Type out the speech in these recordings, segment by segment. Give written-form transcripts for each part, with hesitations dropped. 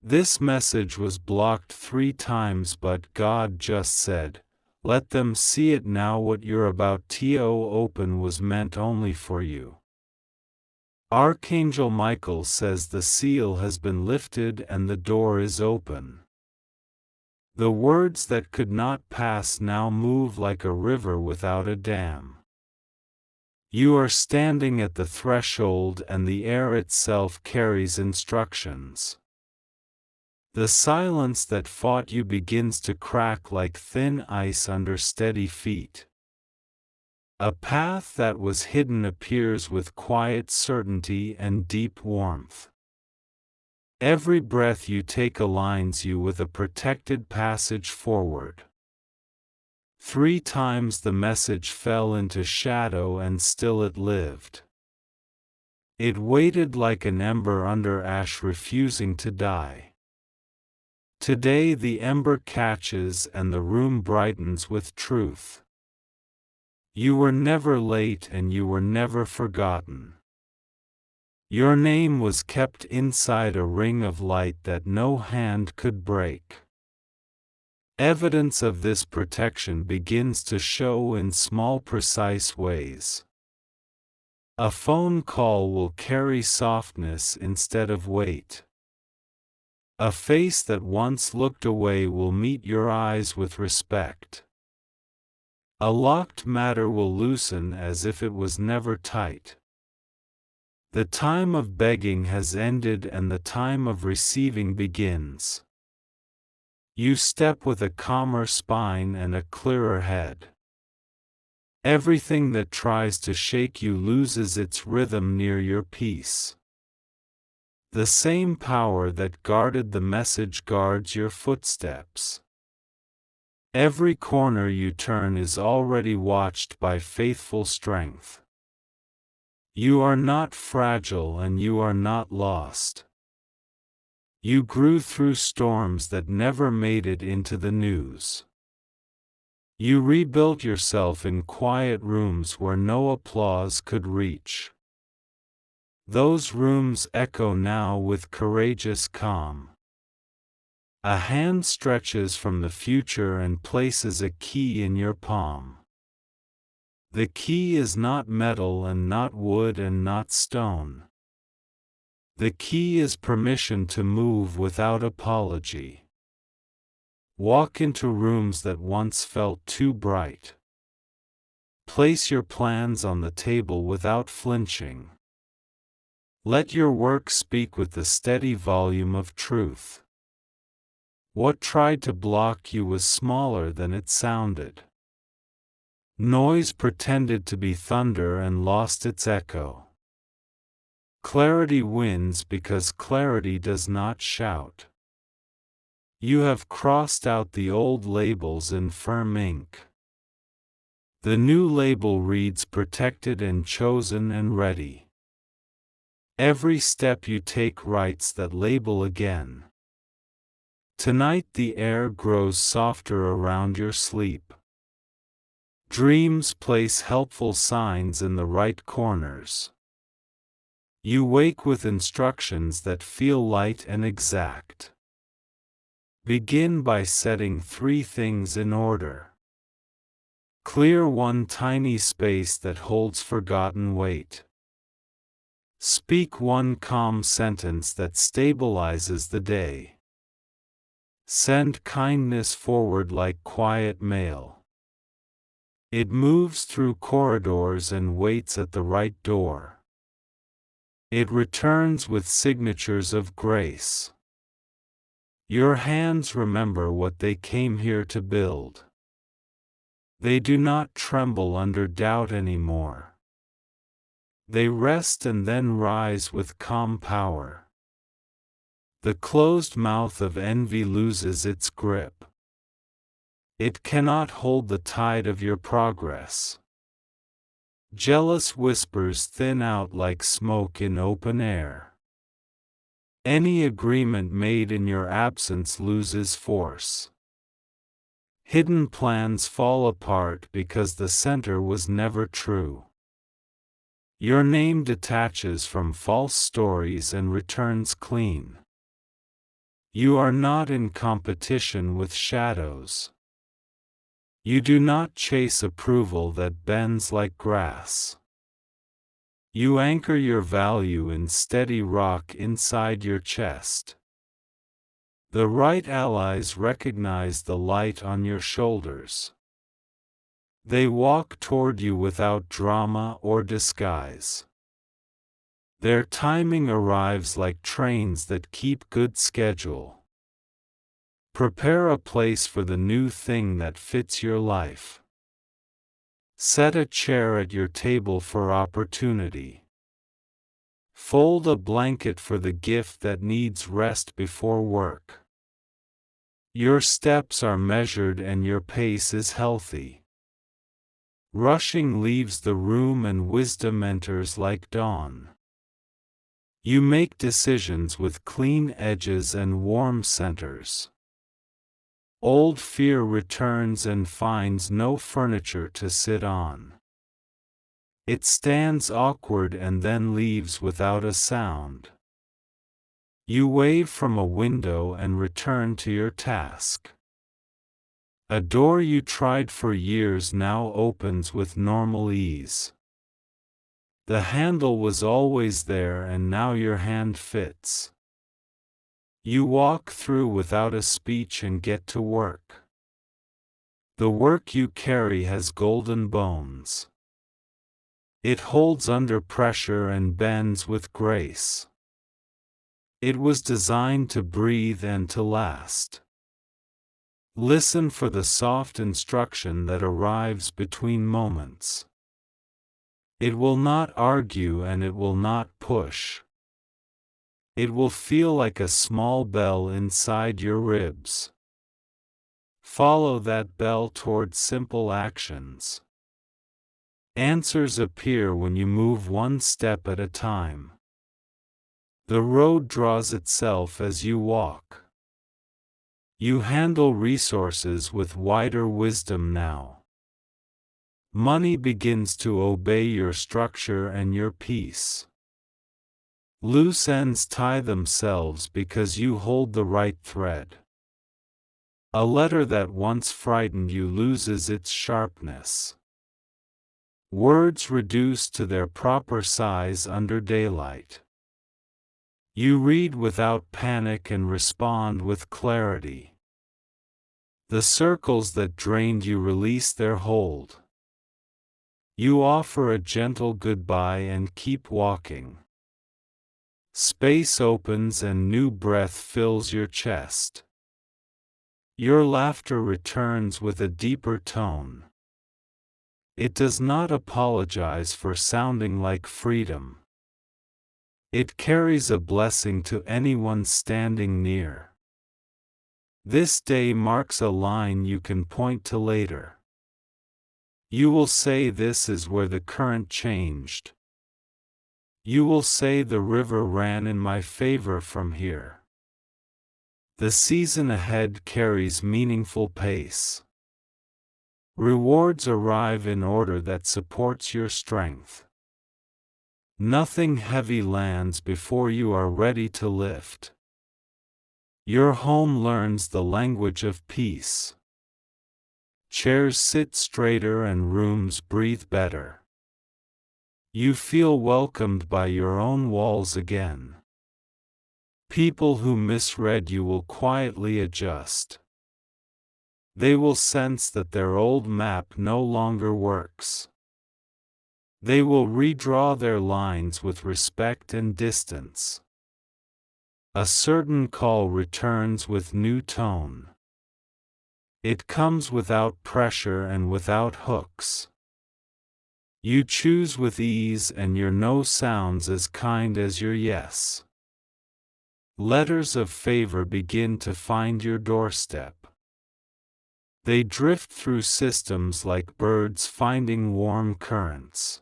This message was blocked 3 times, but God just said, "Let them see it now. What you're about to open was meant only for you." Archangel Michael says the seal has been lifted and the door is open. The words that could not pass now move like a river without a dam. You are standing at the threshold and the air itself carries instructions. The silence that fought you begins to crack like thin ice under steady feet. A path that was hidden appears with quiet certainty and deep warmth. Every breath you take aligns you with a protected passage forward. 3 times the message fell into shadow and still it lived. It waited like an ember under ash, refusing to die. Today the ember catches and the room brightens with truth. You were never late and you were never forgotten. Your name was kept inside a ring of light that no hand could break. Evidence of this protection begins to show in small, precise ways. A phone call will carry softness instead of weight. A face that once looked away will meet your eyes with respect. A locked matter will loosen as if it was never tight. The time of begging has ended and the time of receiving begins. You step with a calmer spine and a clearer head. Everything that tries to shake you loses its rhythm near your peace. The same power that guarded the message guards your footsteps. Every corner you turn is already watched by faithful strength. You are not fragile and you are not lost. You grew through storms that never made it into the news. You rebuilt yourself in quiet rooms where no applause could reach. Those rooms echo now with courageous calm. A hand stretches from the future and places a key in your palm. The key is not metal and not wood and not stone. The key is permission to move without apology. Walk into rooms that once felt too bright. Place your plans on the table without flinching. Let your work speak with the steady volume of truth. What tried to block you was smaller than it sounded. Noise pretended to be thunder and lost its echo. Clarity wins because clarity does not shout. You have crossed out the old labels in firm ink. The new label reads protected and chosen and ready. Every step you take writes that label again. Tonight the air grows softer around your sleep. Dreams place helpful signs in the right corners. You wake with instructions that feel light and exact. Begin by setting 3 things in order. Clear one tiny space that holds forgotten weight. Speak one calm sentence that stabilizes the day. Send kindness forward like quiet mail. It moves through corridors and waits at the right door. It returns with signatures of grace. Your hands remember what they came here to build. They do not tremble under doubt anymore. They rest and then rise with calm power. The closed mouth of envy loses its grip. It cannot hold the tide of your progress. Jealous whispers thin out like smoke in open air. Any agreement made in your absence loses force. Hidden plans fall apart because the center was never true. Your name detaches from false stories and returns clean. You are not in competition with shadows. You do not chase approval that bends like grass. You anchor your value in steady rock inside your chest. The right allies recognize the light on your shoulders. They walk toward you without drama or disguise. Their timing arrives like trains that keep good schedule. Prepare a place for the new thing that fits your life. Set a chair at your table for opportunity. Fold a blanket for the gift that needs rest before work. Your steps are measured and your pace is healthy. Rushing leaves the room and wisdom enters like dawn. You make decisions with clean edges and warm centers. Old fear returns and finds no furniture to sit on. It stands awkward and then leaves without a sound. You wave from a window and return to your task. A door you tried for years now opens with normal ease. The handle was always there and now your hand fits. You walk through without a speech and get to work. The work you carry has golden bones. It holds under pressure and bends with grace. It was designed to breathe and to last. Listen for the soft instruction that arrives between moments. It will not argue and it will not push. It will feel like a small bell inside your ribs. Follow that bell toward simple actions. Answers appear when you move one step at a time. The road draws itself as you walk. You handle resources with wider wisdom now. Money begins to obey your structure and your peace. Loose ends tie themselves because you hold the right thread. A letter that once frightened you loses its sharpness. Words reduce to their proper size under daylight. You read without panic and respond with clarity. The circles that drained you release their hold. You offer a gentle goodbye and keep walking. Space opens and new breath fills your chest. Your laughter returns with a deeper tone. It does not apologize for sounding like freedom. It carries a blessing to anyone standing near. This day marks a line you can point to later. You will say this is where the current changed. You will say the river ran in my favor from here. The season ahead carries meaningful pace. Rewards arrive in order that supports your strength. Nothing heavy lands before you are ready to lift. Your home learns the language of peace. Chairs sit straighter and rooms breathe better. You feel welcomed by your own walls again. People who misread you will quietly adjust. They will sense that their old map no longer works. They will redraw their lines with respect and distance. A certain call returns with new tone. It comes without pressure and without hooks. You choose with ease and your no sounds as kind as your yes. Letters of favor begin to find your doorstep. They drift through systems like birds finding warm currents.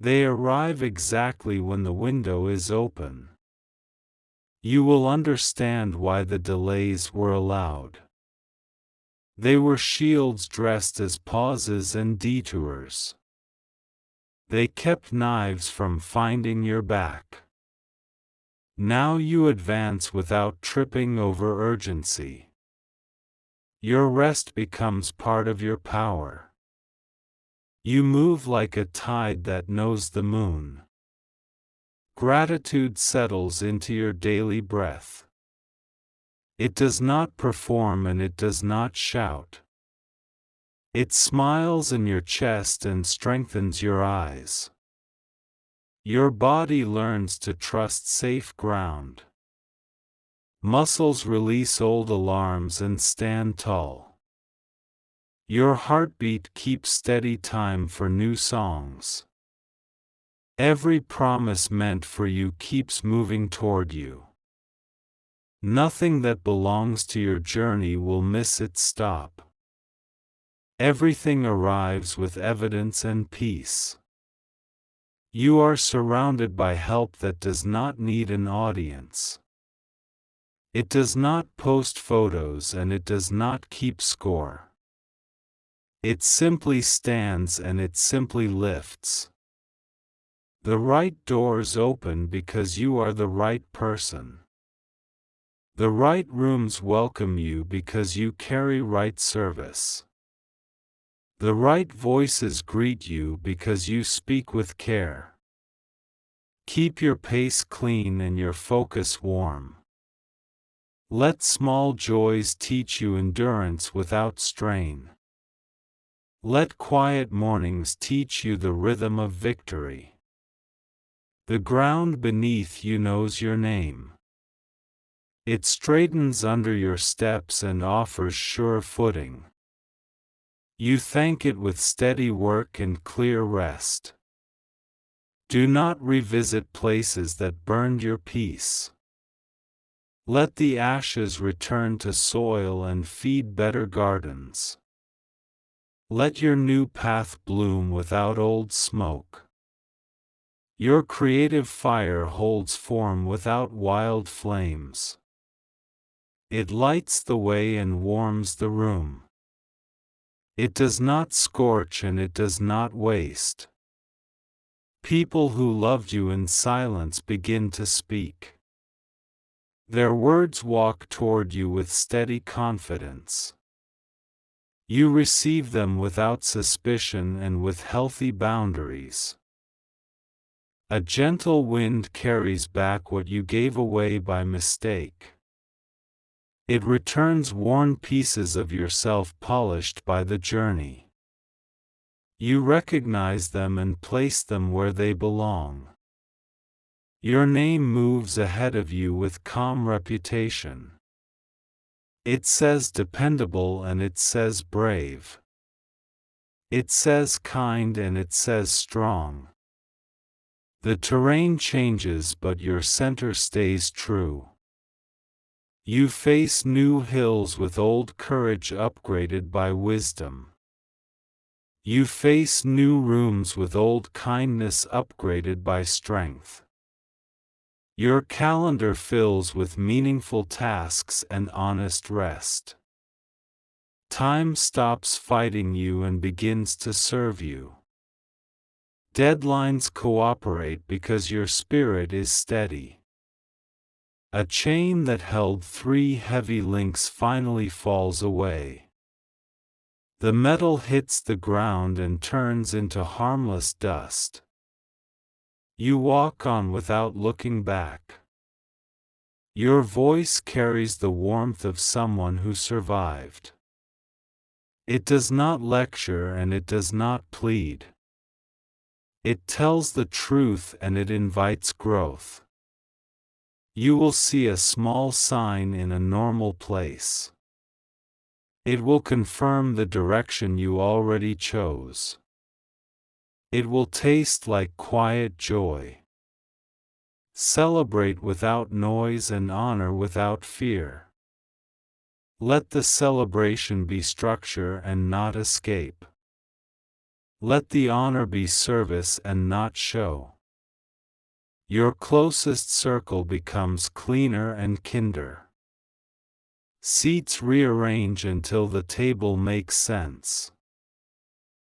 They arrive exactly when the window is open. You will understand why the delays were allowed. They were shields dressed as pauses and detours. They kept knives from finding your back. Now you advance without tripping over urgency. Your rest becomes part of your power. You move like a tide that knows the moon. Gratitude settles into your daily breath. It does not perform and it does not shout. It smiles in your chest and strengthens your eyes. Your body learns to trust safe ground. Muscles release old alarms and stand tall. Your heartbeat keeps steady time for new songs. Every promise meant for you keeps moving toward you. Nothing that belongs to your journey will miss its stop. Everything arrives with evidence and peace. You are surrounded by help that does not need an audience. It does not post photos and it does not keep score. It simply stands and it simply lifts. The right doors open because you are the right person. The right rooms welcome you because you carry right service. The right voices greet you because you speak with care. Keep your pace clean and your focus warm. Let small joys teach you endurance without strain. Let quiet mornings teach you the rhythm of victory. The ground beneath you knows your name. It straightens under your steps and offers sure footing. You thank it with steady work and clear rest. Do not revisit places that burned your peace. Let the ashes return to soil and feed better gardens. Let your new path bloom without old smoke. Your creative fire holds form without wild flames. It lights the way and warms the room. It does not scorch and it does not waste. People who loved you in silence begin to speak. Their words walk toward you with steady confidence. You receive them without suspicion and with healthy boundaries. A gentle wind carries back what you gave away by mistake. It returns worn pieces of yourself polished by the journey. You recognize them and place them where they belong. Your name moves ahead of you with calm reputation. It says dependable and it says brave. It says kind and it says strong. The terrain changes but your center stays true. You face new hills with old courage upgraded by wisdom. You face new rooms with old kindness upgraded by strength. Your calendar fills with meaningful tasks and honest rest. Time stops fighting you and begins to serve you. Deadlines cooperate because your spirit is steady. A chain that held 3 heavy links finally falls away. The metal hits the ground and turns into harmless dust. You walk on without looking back. Your voice carries the warmth of someone who survived. It does not lecture and it does not plead. It tells the truth and it invites growth. You will see a small sign in a normal place. It will confirm the direction you already chose. It will taste like quiet joy. Celebrate without noise and honor without fear. Let the celebration be structure and not escape. Let the honor be service and not show. Your closest circle becomes cleaner and kinder. Seats rearrange until the table makes sense.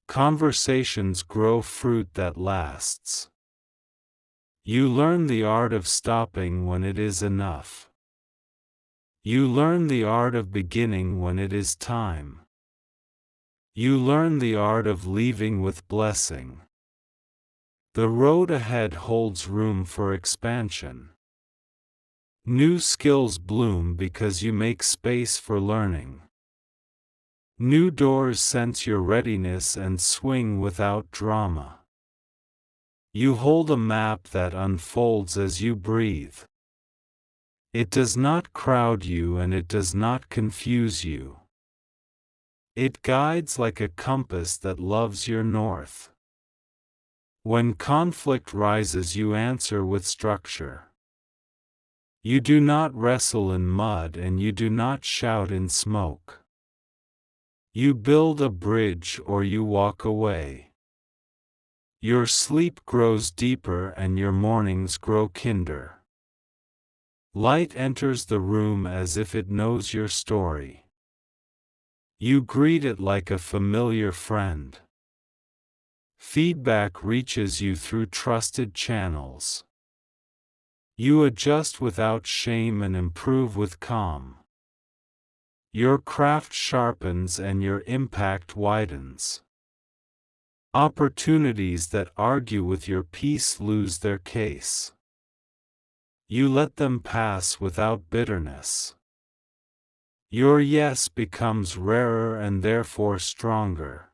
Conversations grow fruit that lasts. You learn the art of stopping when it is enough. You learn the art of beginning when it is time. You learn the art of leaving with blessing. The road ahead holds room for expansion. New skills bloom because you make space for learning. New doors sense your readiness and swing without drama. You hold a map that unfolds as you breathe. It does not crowd you and it does not confuse you. It guides like a compass that loves your north. When conflict rises, you answer with structure. You do not wrestle in mud and you do not shout in smoke. You build a bridge or you walk away. Your sleep grows deeper and your mornings grow kinder. Light enters the room as if it knows your story. You greet it like a familiar friend. Feedback reaches you through trusted channels. You adjust without shame and improve with calm. Your craft sharpens and your impact widens. Opportunities that argue with your peace lose their case. You let them pass without bitterness. Your yes becomes rarer and therefore stronger.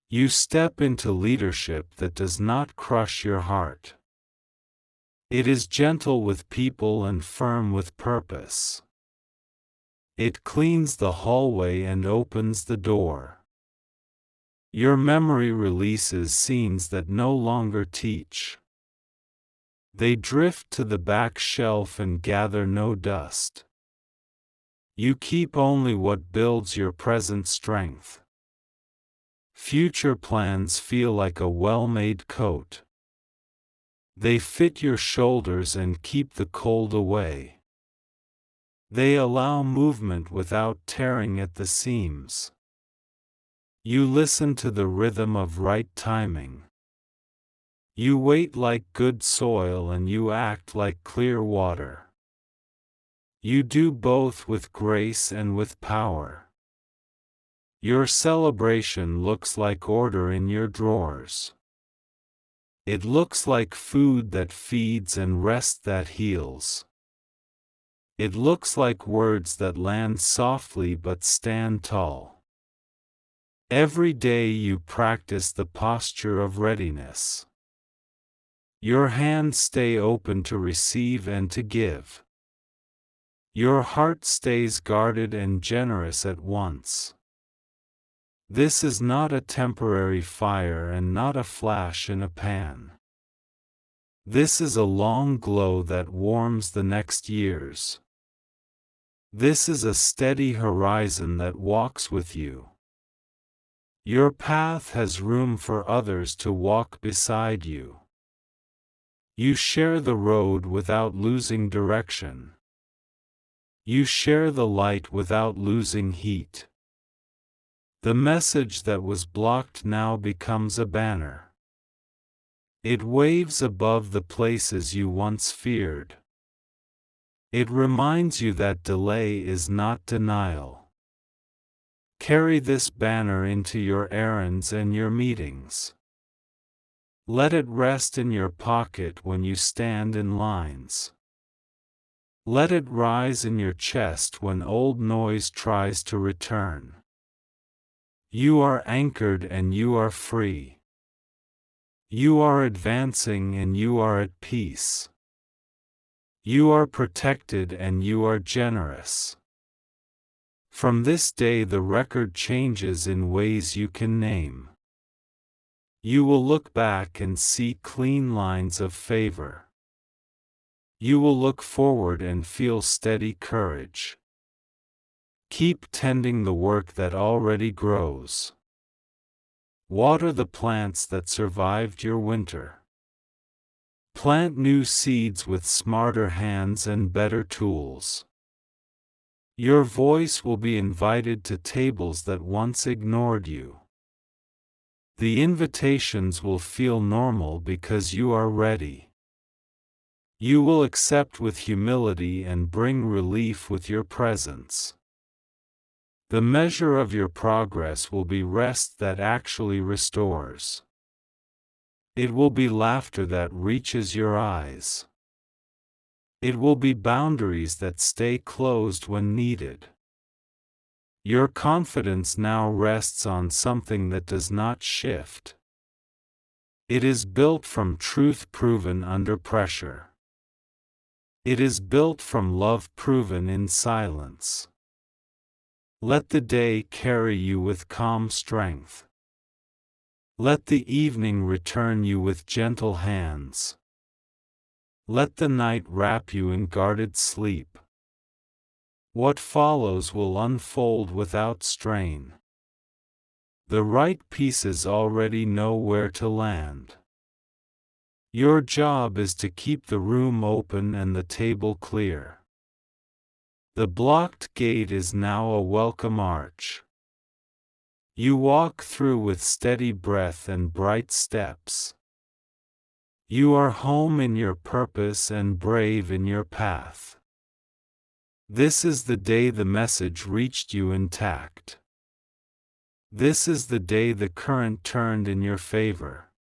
You step into leadership that does not crush your heart. It is gentle with people and firm with purpose. It cleans the hallway and opens the door. Your memory releases scenes that no longer teach. They drift to the back shelf and gather no dust. You keep only what builds your present strength. Future plans feel like a well-made coat. They fit your shoulders and keep the cold away. They allow movement without tearing at the seams. You listen to the rhythm of right timing. You wait like good soil and you act like clear water. You do both with grace and with power. Your celebration looks like order in your drawers. It looks like food that feeds and rest that heals. It looks like words that land softly but stand tall. Every day you practice the posture of readiness. Your hands stay open to receive and to give. Your heart stays guarded and generous at once. This is not a temporary fire and not a flash in a pan. This is a long glow that warms the next years. This is a steady horizon that walks with you. Your path has room for others to walk beside you. You share the road without losing direction. You share the light without losing heat. The message that was blocked now becomes a banner. It waves above the places you once feared. It reminds you that delay is not denial. Carry this banner into your errands and your meetings. Let it rest in your pocket when you stand in lines. Let it rise in your chest when old noise tries to return. You are anchored and you are free. You are advancing and you are at peace. You are protected and you are generous. From this day the record changes in ways you can name. You will look back and see clean lines of favor. You will look forward and feel steady courage. Keep tending the work that already grows. Water the plants that survived your winter. Plant new seeds with smarter hands and better tools. Your voice will be invited to tables that once ignored you. The invitations will feel normal because you are ready. You will accept with humility and bring relief with your presence. The measure of your progress will be rest that actually restores. It will be laughter that reaches your eyes. It will be boundaries that stay closed when needed. Your confidence now rests on something that does not shift. It is built from truth proven under pressure. It is built from love proven in silence. Let the day carry you with calm strength. Let the evening return you with gentle hands. Let the night wrap you in guarded sleep. What follows will unfold without strain. The right pieces already know where to land. Your job is to keep the room open and the table clear. The blocked gate is now a welcome arch. You walk through with steady breath and bright steps. You are home in your purpose and brave in your path. This is the day the message reached you intact. This is the day the current turned in your favor.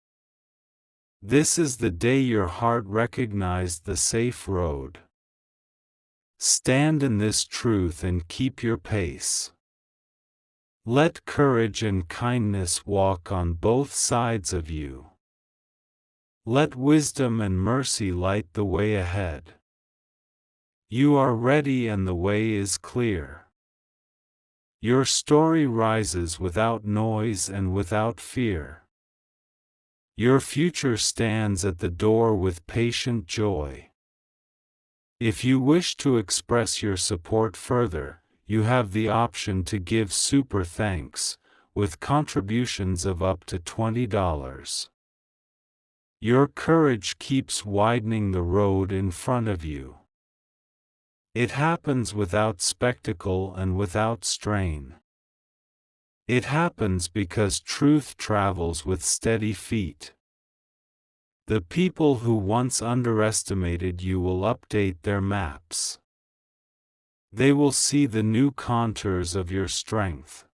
This is the day your heart recognized the safe road. Stand in this truth and keep your pace. Let courage and kindness walk on both sides of you. Let wisdom and mercy light the way ahead. You are ready and the way is clear. Your story rises without noise and without fear. Your future stands at the door with patient joy. If you wish to express your support further, you have the option to give super thanks, with contributions of up to $20. Your courage keeps widening the road in front of you. It happens without spectacle and without strain. It happens because truth travels with steady feet. The people who once underestimated you will update their maps. They will see the new contours of your strength.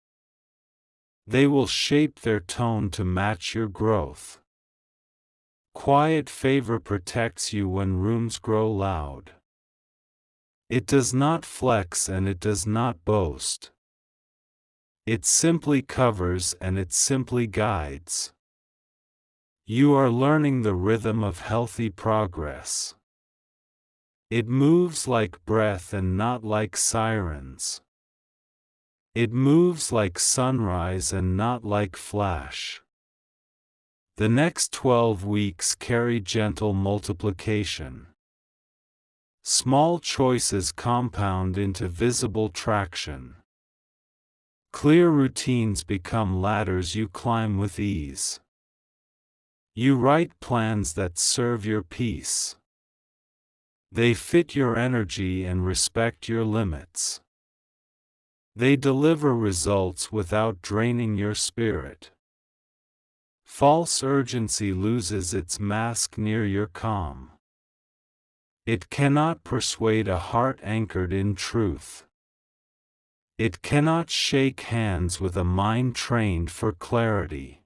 They will shape their tone to match your growth. Quiet favor protects you when rooms grow loud. It does not flex and it does not boast. It simply covers and it simply guides. You are learning the rhythm of healthy progress. It moves like breath and not like sirens. It moves like sunrise and not like flash. The next 12 weeks carry gentle multiplication. Small choices compound into visible traction. Clear routines become ladders you climb with ease. You write plans that serve your peace. They fit your energy and respect your limits. They deliver results without draining your spirit. False urgency loses its mask near your calm. It cannot persuade a heart anchored in truth. It cannot shake hands with a mind trained for clarity.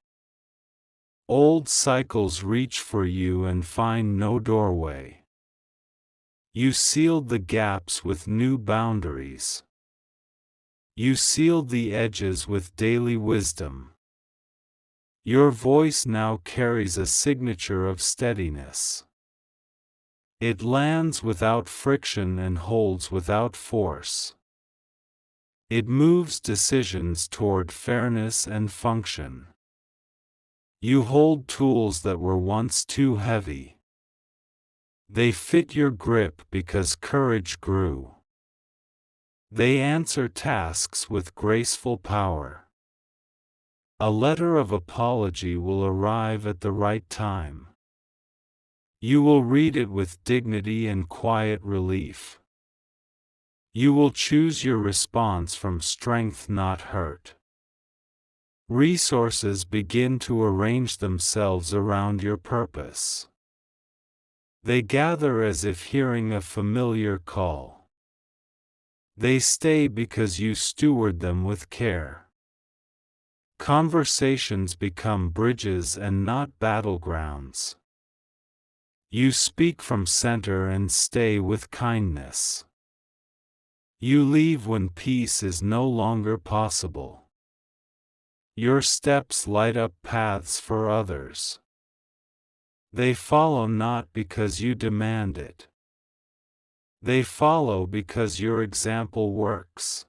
Old cycles reach for you and find no doorway. You sealed the gaps with new boundaries. You sealed the edges with daily wisdom. Your voice now carries a signature of steadiness. It lands without friction and holds without force. It moves decisions toward fairness and function. You hold tools that were once too heavy. They fit your grip because courage grew. They answer tasks with graceful power. A letter of apology will arrive at the right time. You will read it with dignity and quiet relief. You will choose your response from strength, not hurt. Resources begin to arrange themselves around your purpose. They gather as if hearing a familiar call. They stay because you steward them with care. Conversations become bridges and not battlegrounds. You speak from center and stay with kindness. You leave when peace is no longer possible. Your steps light up paths for others. They follow not because you demand it. They follow because your example works.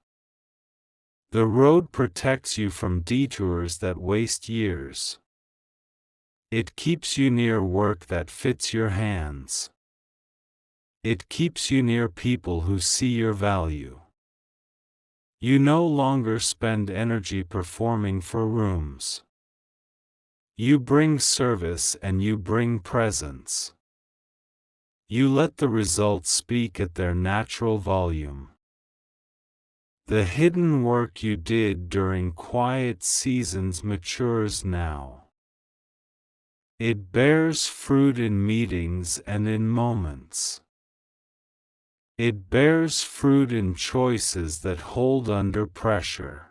The road protects you from detours that waste years. It keeps you near work that fits your hands. It keeps you near people who see your value. You no longer spend energy performing for rooms. You bring service and you bring presence. You let the results speak at their natural volume. The hidden work you did during quiet seasons matures now. It bears fruit in meetings and in moments. It bears fruit in choices that hold under pressure.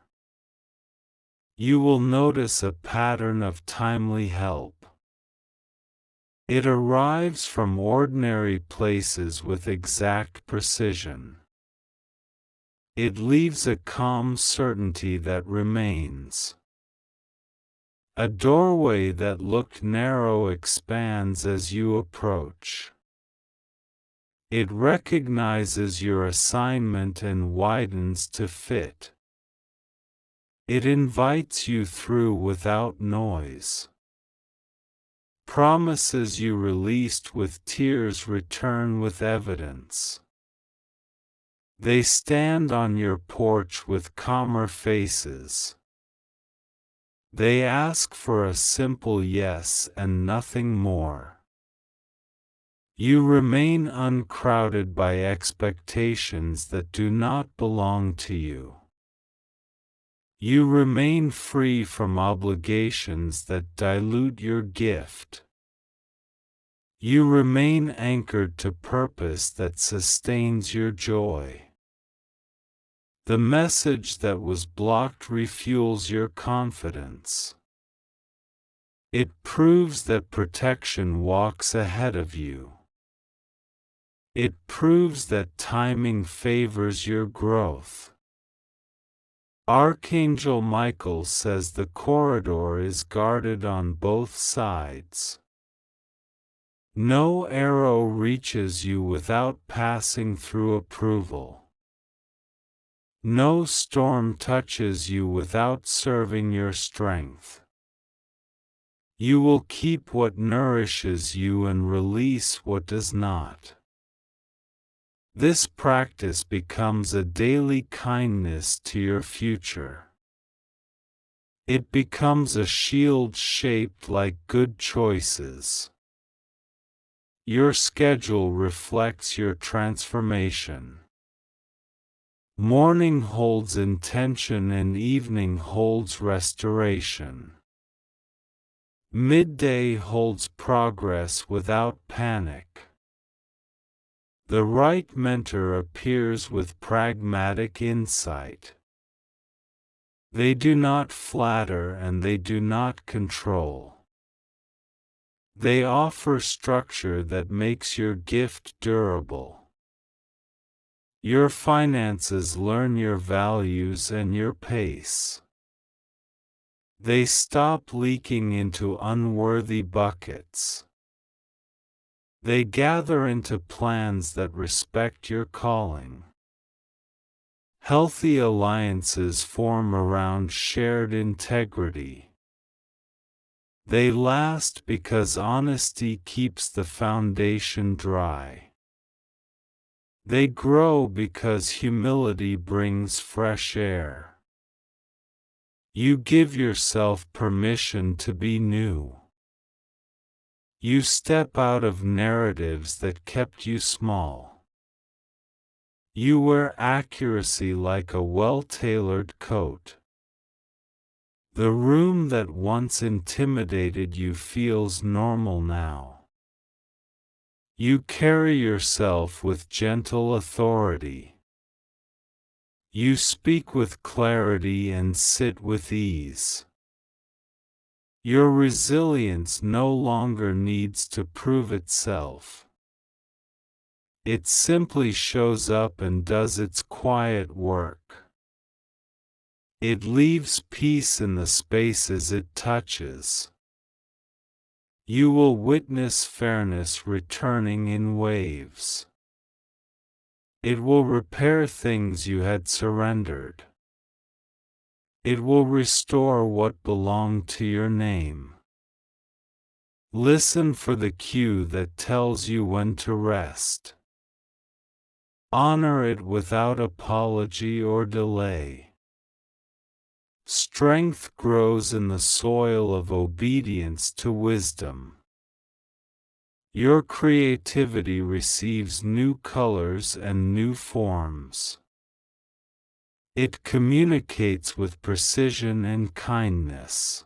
You will notice a pattern of timely help. It arrives from ordinary places with exact precision. It leaves a calm certainty that remains. A doorway that looked narrow expands as you approach. It recognizes your assignment and widens to fit. It invites you through without noise. Promises you released with tears return with evidence. They stand on your porch with calmer faces. They ask for a simple yes and nothing more. You remain uncrowded by expectations that do not belong to you. You remain free from obligations that dilute your gift. You remain anchored to purpose that sustains your joy. The message that was blocked refuels your confidence. It proves that protection walks ahead of you. It proves that timing favors your growth. Archangel Michael says the corridor is guarded on both sides. No arrow reaches you without passing through approval. No storm touches you without serving your strength. You will keep what nourishes you and release what does not. This practice becomes a daily kindness to your future. It becomes a shield shaped like good choices. Your schedule reflects your transformation. Morning holds intention and evening holds restoration. Midday holds progress without panic. The right mentor appears with pragmatic insight. They do not flatter and they do not control. They offer structure that makes your gift durable. Your finances learn your values and your pace. They stop leaking into unworthy buckets. They gather into plans that respect your calling. Healthy alliances form around shared integrity. They last because honesty keeps the foundation dry. They grow because humility brings fresh air. You give yourself permission to be new. You step out of narratives that kept you small. You wear accuracy like a well-tailored coat. The room that once intimidated you feels normal now. You carry yourself with gentle authority. You speak with clarity and sit with ease. Your resilience no longer needs to prove itself. It simply shows up and does its quiet work. It leaves peace in the spaces it touches. You will witness fairness returning in waves. It will repair things you had surrendered. It will restore what belonged to your name. Listen for the cue that tells you when to rest. Honor it without apology or delay. Strength grows in the soil of obedience to wisdom. Your creativity receives new colors and new forms. It communicates with precision and kindness.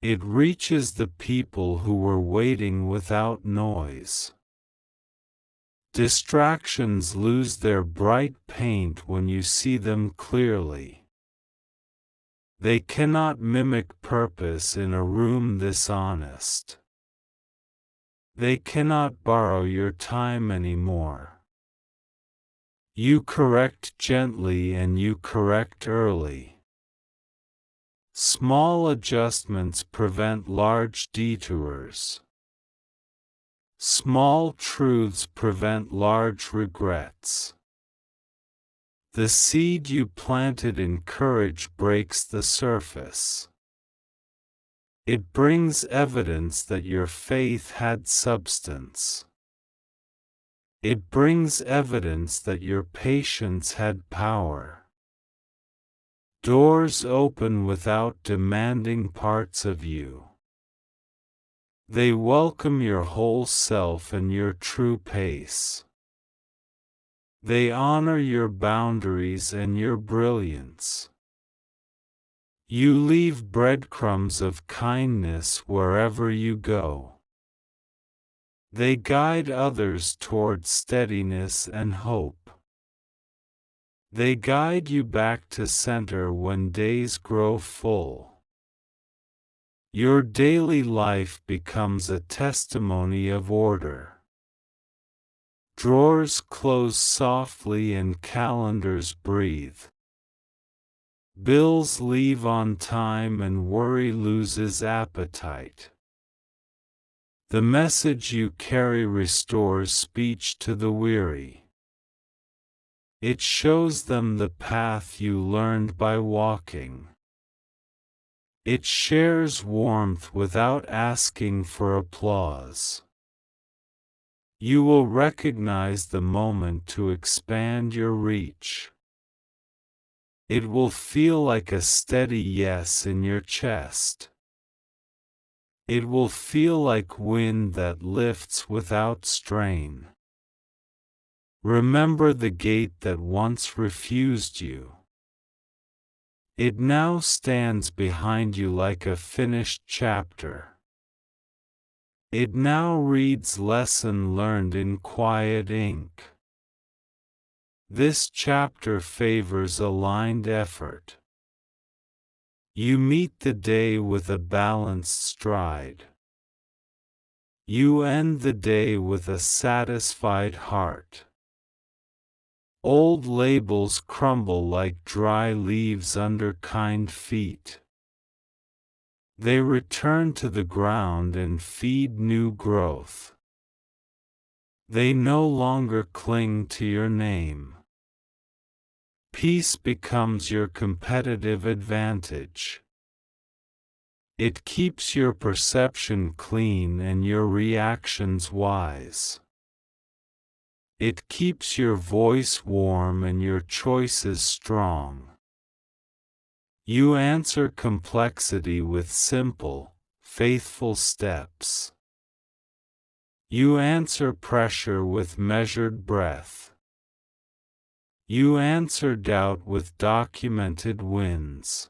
It reaches the people who were waiting without noise. Distractions lose their bright paint when you see them clearly. They cannot mimic purpose in a room this honest. They cannot borrow your time anymore. You correct gently and you correct early. Small adjustments prevent large detours. Small truths prevent large regrets. The seed you planted in courage breaks the surface. It brings evidence that your faith had substance. It brings evidence that your patience had power. Doors open without demanding parts of you. They welcome your whole self and your true pace. They honor your boundaries and your brilliance. You leave breadcrumbs of kindness wherever you go. They guide others toward steadiness and hope. They guide you back to center when days grow full. Your daily life becomes a testimony of order. Drawers close softly and calendars breathe. Bills leave on time and worry loses appetite. The message you carry restores speech to the weary. It shows them the path you learned by walking. It shares warmth without asking for applause. You will recognize the moment to expand your reach. It will feel like a steady yes in your chest. It will feel like wind that lifts without strain. Remember the gate that once refused you. It now stands behind you like a finished chapter. It now reads lesson learned in quiet ink. This chapter favors aligned effort. You meet the day with a balanced stride. You end the day with a satisfied heart. Old labels crumble like dry leaves under kind feet. They return to the ground and feed new growth. They no longer cling to your name. Peace becomes your competitive advantage. It keeps your perception clean and your reactions wise. It keeps your voice warm and your choices strong. You answer complexity with simple, faithful steps. You answer pressure with measured breath. You answer doubt with documented wins.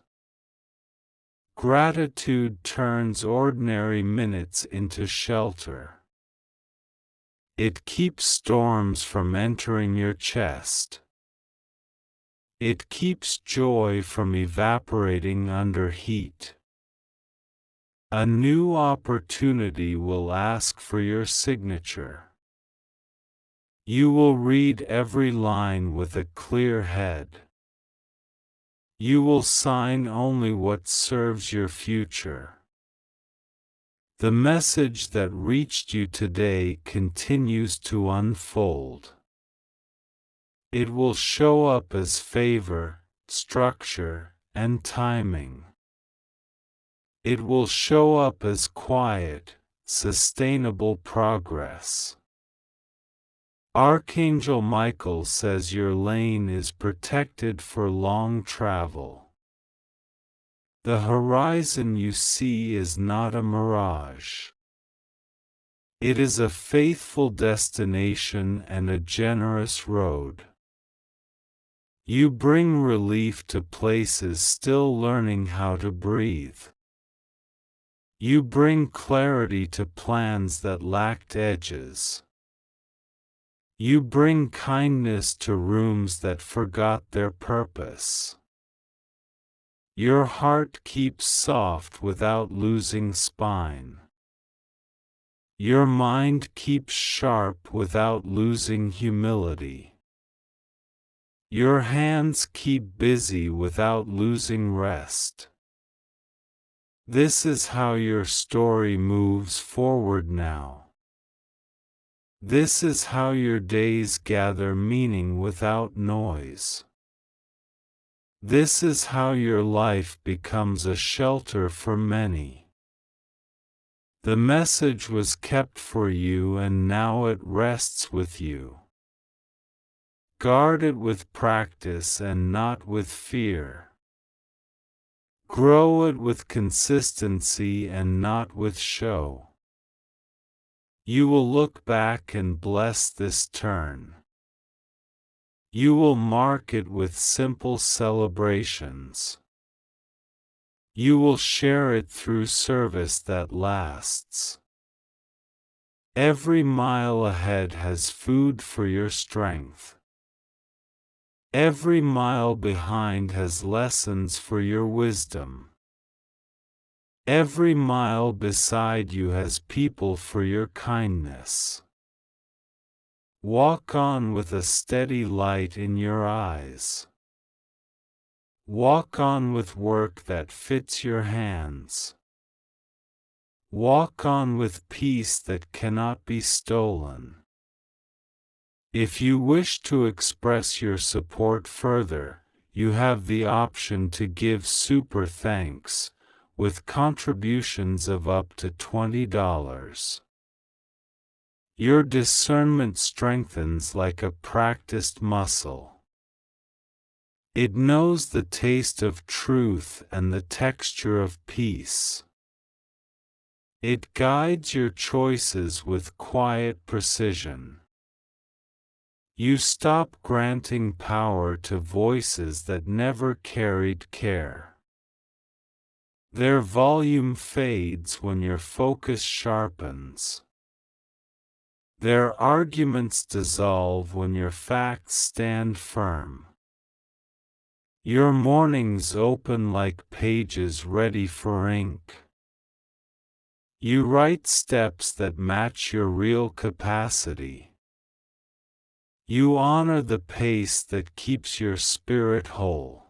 Gratitude turns ordinary minutes into shelter. It keeps storms from entering your chest. It keeps joy from evaporating under heat. A new opportunity will ask for your signature. You will read every line with a clear head. You will sign only what serves your future. The message that reached you today continues to unfold. It will show up as favor, structure, and timing. It will show up as quiet, sustainable progress. Archangel Michael says your lane is protected for long travel. The horizon you see is not a mirage. It is a faithful destination and a generous road. You bring relief to places still learning how to breathe. You bring clarity to plans that lacked edges. You bring kindness to rooms that forgot their purpose. Your heart keeps soft without losing spine. Your mind keeps sharp without losing humility. Your hands keep busy without losing rest. This is how your story moves forward now. This is how your days gather meaning without noise. This is how your life becomes a shelter for many. The message was kept for you and now it rests with you. Guard it with practice and not with fear. Grow it with consistency and not with show. You will look back and bless this turn. You will mark it with simple celebrations. You will share it through service that lasts. Every mile ahead has food for your strength. Every mile behind has lessons for your wisdom. Every mile beside you has people for your kindness. Walk on with a steady light in your eyes. Walk on with work that fits your hands. Walk on with peace that cannot be stolen. If you wish to express your support further, you have the option to give super thanks, with contributions of up to $20. Your discernment strengthens like a practiced muscle. It knows the taste of truth and the texture of peace. It guides your choices with quiet precision. You stop granting power to voices that never carried care. Their volume fades when your focus sharpens. Their arguments dissolve when your facts stand firm. Your mornings open like pages ready for ink. You write steps that match your real capacity. You honor the pace that keeps your spirit whole.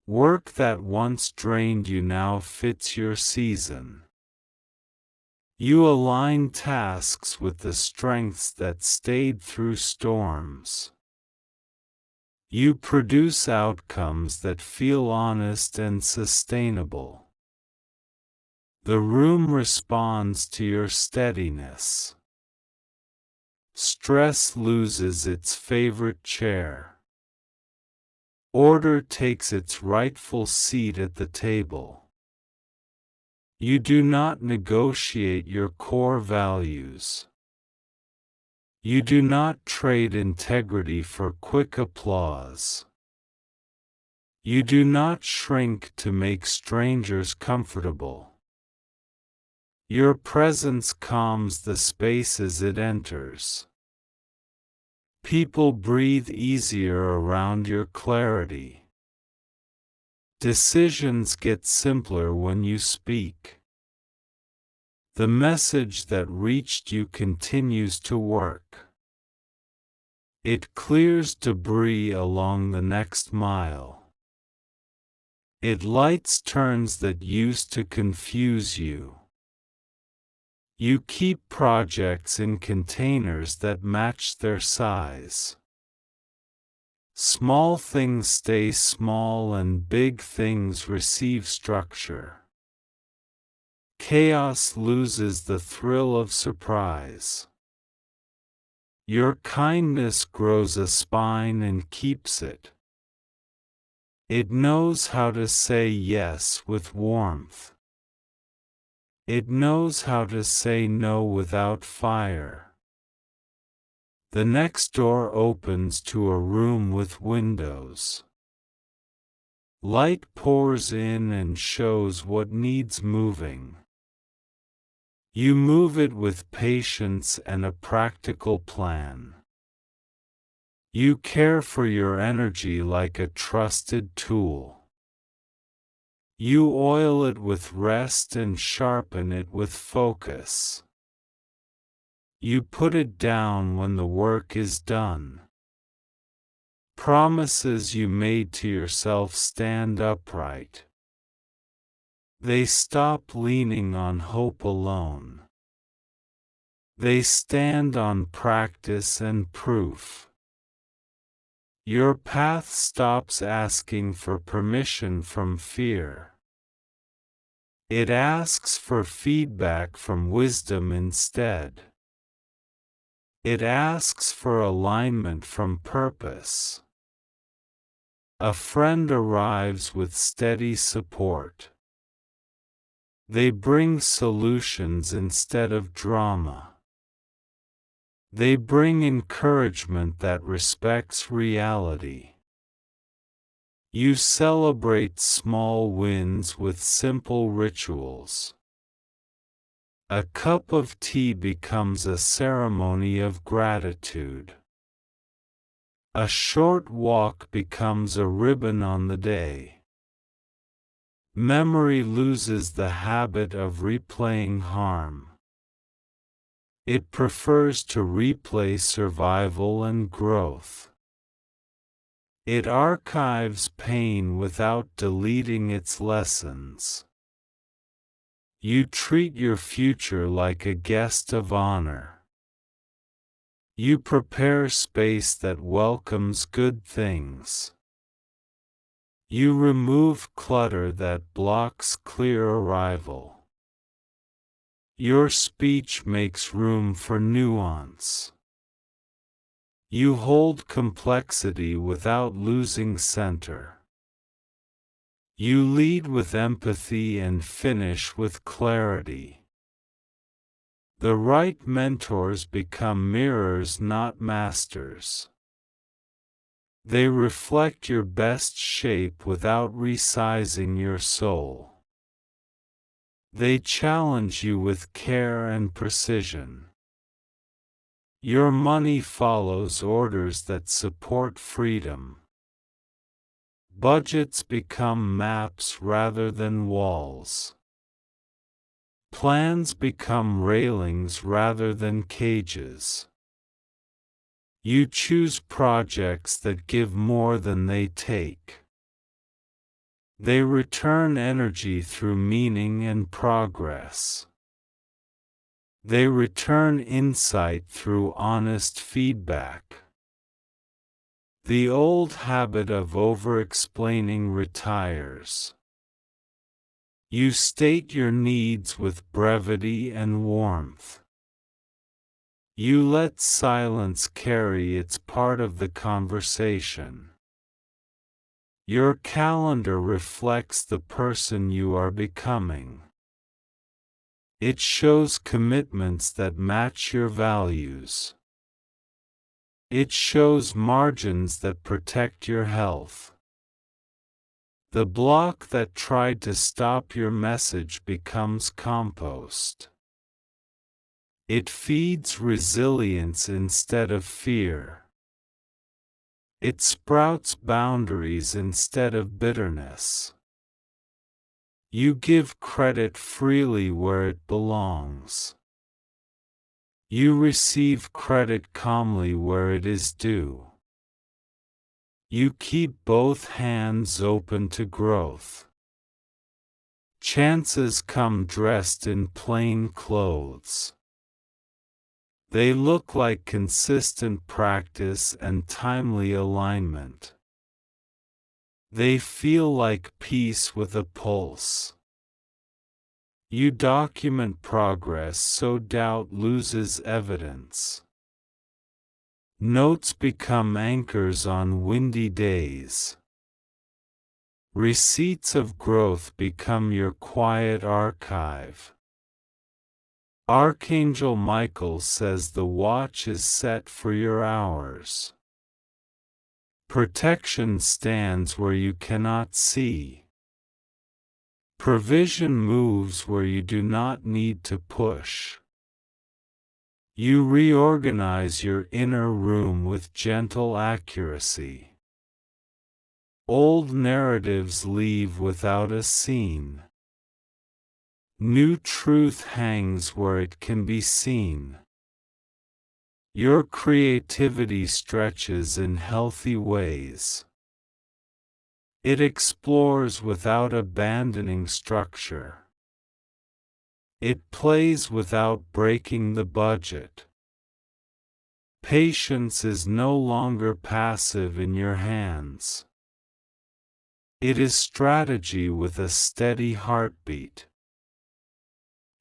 Work that once drained you now fits your season. You align tasks with the strengths that stayed through storms. You produce outcomes that feel honest and sustainable. The room responds to your steadiness. Stress loses its favorite chair. Order takes its rightful seat at the table. You do not negotiate your core values. You do not trade integrity for quick applause. You do not shrink to make strangers comfortable. Your presence calms the spaces it enters. People breathe easier around your clarity. Decisions get simpler when you speak. The message that reached you continues to work. It clears debris along the next mile. It lights turns that used to confuse you. You keep projects in containers that match their size. Small things stay small and big things receive structure. Chaos loses the thrill of surprise. Your kindness grows a spine and keeps it. It knows how to say yes with warmth. It knows how to say no without fire. The next door opens to a room with windows. Light pours in and shows what needs moving. You move it with patience and a practical plan. You care for your energy like a trusted tool. You oil it with rest and sharpen it with focus. You put it down when the work is done. Promises you made to yourself stand upright. They stop leaning on hope alone. They stand on practice and proof. Your path stops asking for permission from fear. It asks for feedback from wisdom instead. It asks for alignment from purpose. A friend arrives with steady support. They bring solutions instead of drama. They bring encouragement that respects reality. You celebrate small wins with simple rituals. A cup of tea becomes a ceremony of gratitude. A short walk becomes a ribbon on the day. Memory loses the habit of replaying harm. It prefers to replay survival and growth. It archives pain without deleting its lessons. You treat your future like a guest of honor. You prepare space that welcomes good things. You remove clutter that blocks clear arrival. Your speech makes room for nuance. You hold complexity without losing center. You lead with empathy and finish with clarity. The right mentors become mirrors, not masters. They reflect your best shape without resizing your soul. They challenge you with care and precision. Your money follows orders that support freedom. Budgets become maps rather than walls. Plans become railings rather than cages. You choose projects that give more than they take. They return energy through meaning and progress. They return insight through honest feedback. The old habit of over-explaining retires. You state your needs with brevity and warmth. You let silence carry its part of the conversation. Your calendar reflects the person you are becoming. It shows commitments that match your values. It shows margins that protect your health. The block that tried to stop your message becomes compost. It feeds resilience instead of fear. It sprouts boundaries instead of bitterness. You give credit freely where it belongs. You receive credit calmly where it is due. You keep both hands open to growth. Chances come dressed in plain clothes. They look like consistent practice and timely alignment. They feel like peace with a pulse. You document progress so doubt loses evidence. Notes become anchors on windy days. Receipts of growth become your quiet archive. Archangel Michael says the watch is set for your hours. Protection stands where you cannot see. Provision moves where you do not need to push. You reorganize your inner room with gentle accuracy. Old narratives leave without a scene. New truth hangs where it can be seen. Your creativity stretches in healthy ways. It explores without abandoning structure. It plays without breaking the budget. Patience is no longer passive in your hands. It is strategy with a steady heartbeat.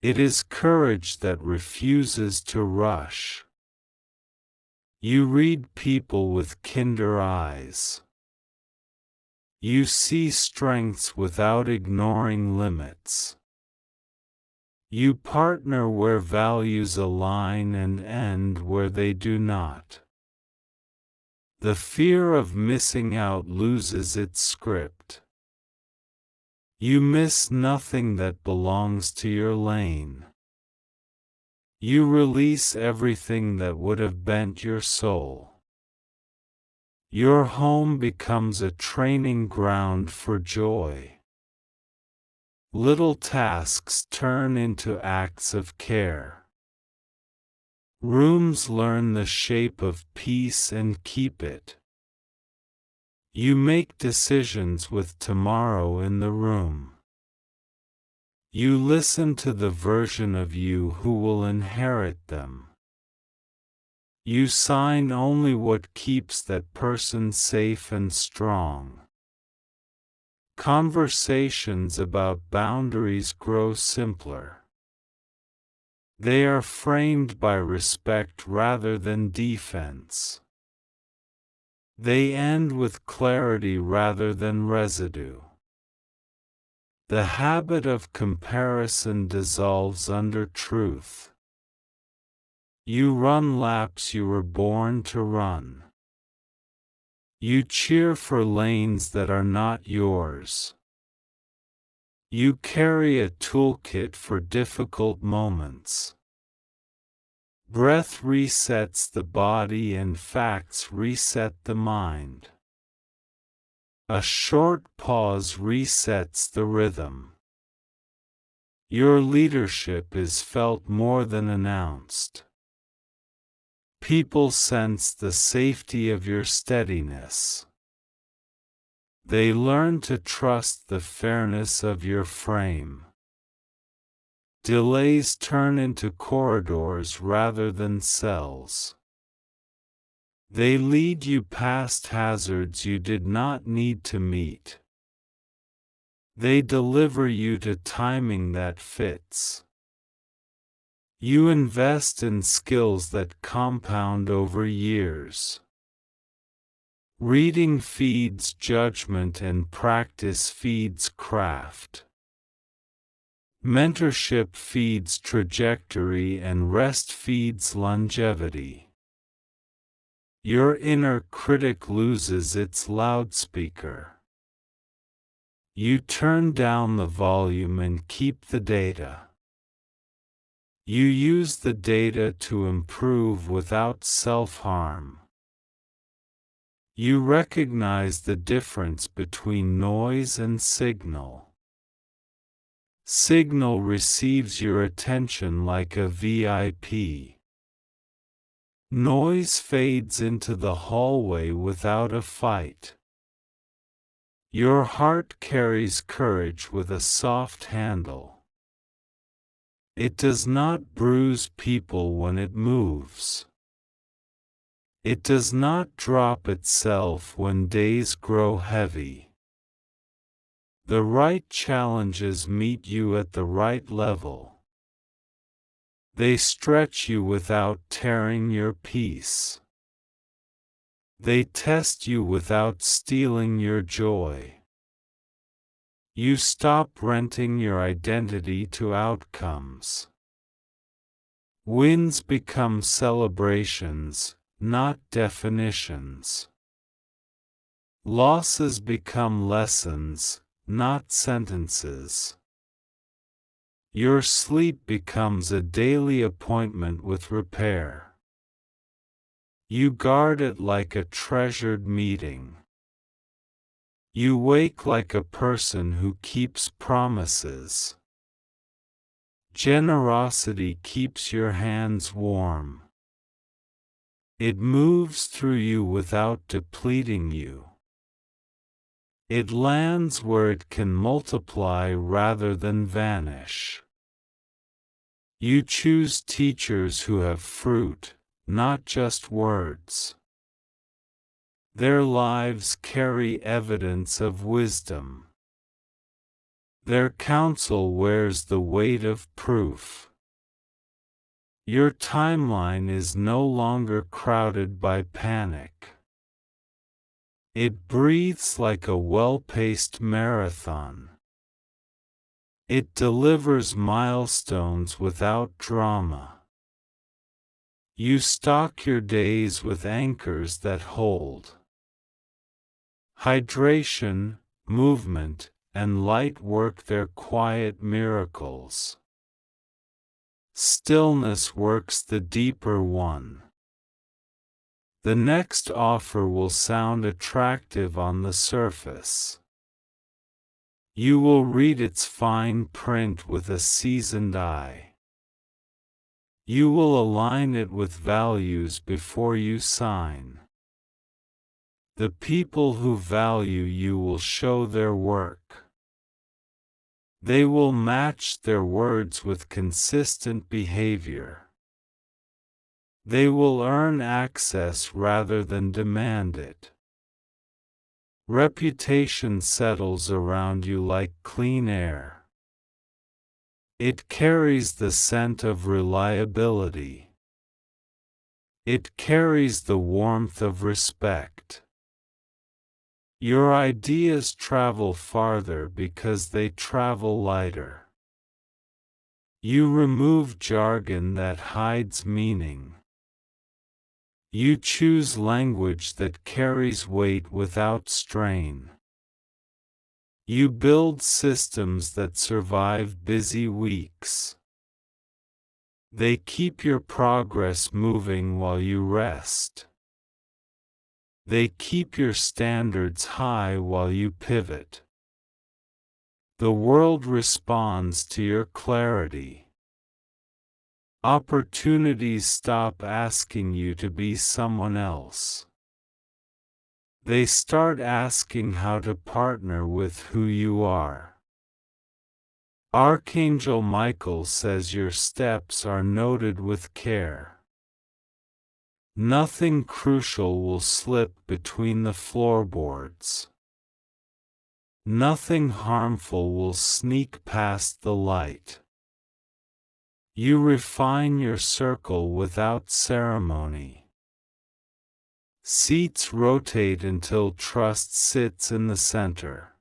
It is courage that refuses to rush. You read people with kinder eyes. You see strengths without ignoring limits. You partner where values align and end where they do not. The fear of missing out loses its script. You miss nothing that belongs to your lane. You release everything that would have bent your soul. Your home becomes a training ground for joy. Little tasks turn into acts of care. Rooms learn the shape of peace and keep it. You make decisions with tomorrow in the room. You listen to the version of you who will inherit them. You sign only what keeps that person safe and strong. Conversations about boundaries grow simpler. They are framed by respect rather than defense. They end with clarity rather than residue. The habit of comparison dissolves under truth. You run laps you were born to run. You cheer for lanes that are not yours. You carry a toolkit for difficult moments. Breath resets the body and facts reset the mind. A short pause resets the rhythm. Your leadership is felt more than announced. People sense the safety of your steadiness. They learn to trust the fairness of your frame. Delays turn into corridors rather than cells. They lead you past hazards you did not need to meet. They deliver you to timing that fits. You invest in skills that compound over years. Reading feeds judgment and practice feeds craft. Mentorship feeds trajectory and rest feeds longevity. Your inner critic loses its loudspeaker. You turn down the volume and keep the data. You use the data to improve without self-harm. You recognize the difference between noise and signal. Signal receives your attention like a VIP. Noise fades into the hallway without a fight. Your heart carries courage with a soft handle. It does not bruise people when it moves. It does not drop itself when days grow heavy. The right challenges meet you at the right level. They stretch you without tearing your peace. They test you without stealing your joy. You stop renting your identity to outcomes. Wins become celebrations, not definitions. Losses become lessons, not sentences. Your sleep becomes a daily appointment with repair. You guard it like a treasured meeting. You wake like a person who keeps promises. Generosity keeps your hands warm. It moves through you without depleting you. It lands where it can multiply rather than vanish. You choose teachers who have fruit, not just words. Their lives carry evidence of wisdom. Their counsel wears the weight of proof. Your timeline is no longer crowded by panic. It breathes like a well-paced marathon. It delivers milestones without drama. You stock your days with anchors that hold. Hydration, movement, and light work their quiet miracles. Stillness works the deeper one. The next offer will sound attractive on the surface. You will read its fine print with a seasoned eye. You will align it with values before you sign. The people who value you will show their work. They will match their words with consistent behavior. They will earn access rather than demand it. Reputation settles around you like clean air. It carries the scent of reliability. It carries the warmth of respect. Your ideas travel farther because they travel lighter. You remove jargon that hides meaning. You choose language that carries weight without strain. You build systems that survive busy weeks. They keep your progress moving while you rest. They keep your standards high while you pivot. The world responds to your clarity. Opportunities stop asking you to be someone else. They start asking how to partner with who you are. Archangel Michael says your steps are noted with care. Nothing crucial will slip between the floorboards. Nothing harmful will sneak past the light. You refine your circle without ceremony. Seats rotate until trust sits in the center.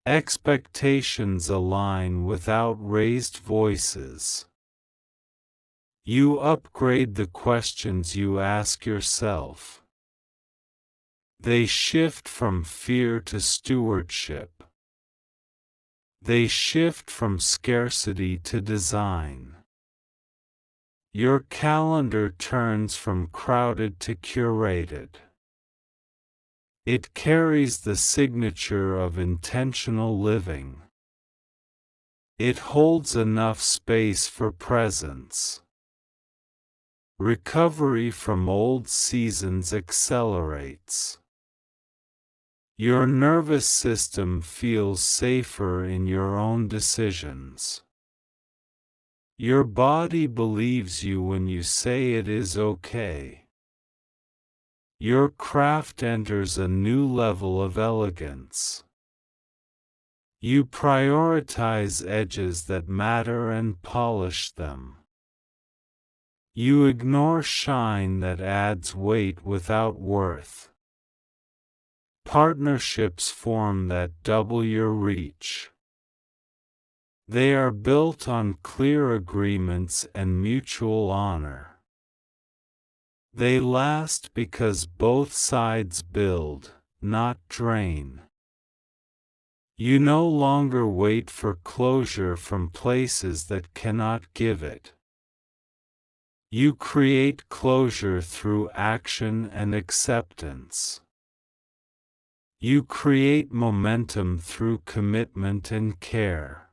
Expectations align without raised voices. You upgrade the questions you ask yourself. They shift from fear to stewardship. They shift from scarcity to design. Your calendar turns from crowded to curated. It carries the signature of intentional living. It holds enough space for presence. Recovery from old seasons accelerates. Your nervous system feels safer in your own decisions. Your body believes you when you say it is okay. Your craft enters a new level of elegance. You prioritize edges that matter and polish them. You ignore shine that adds weight without worth. Partnerships form that double your reach. They are built on clear agreements and mutual honor. They last because both sides build, not drain. You no longer wait for closure from places that cannot give it. You create closure through action and acceptance. You create momentum through commitment and care.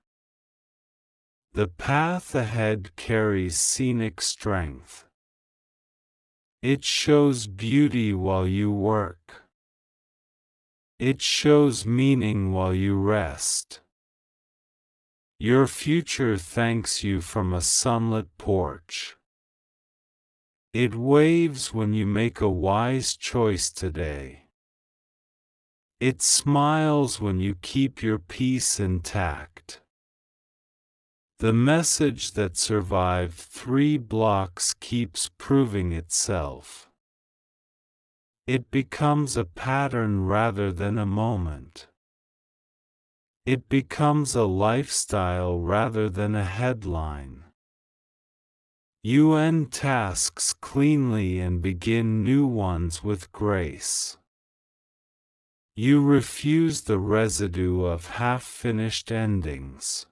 The path ahead carries scenic strength. It shows beauty while you work. It shows meaning while you rest. Your future thanks you from a sunlit porch. It waves when you make a wise choice today. It smiles when you keep your peace intact. The message that survived 3 blocks keeps proving itself. It becomes a pattern rather than a moment. It becomes a lifestyle rather than a headline. You end tasks cleanly and begin new ones with grace. You refuse the residue of half-finished endings.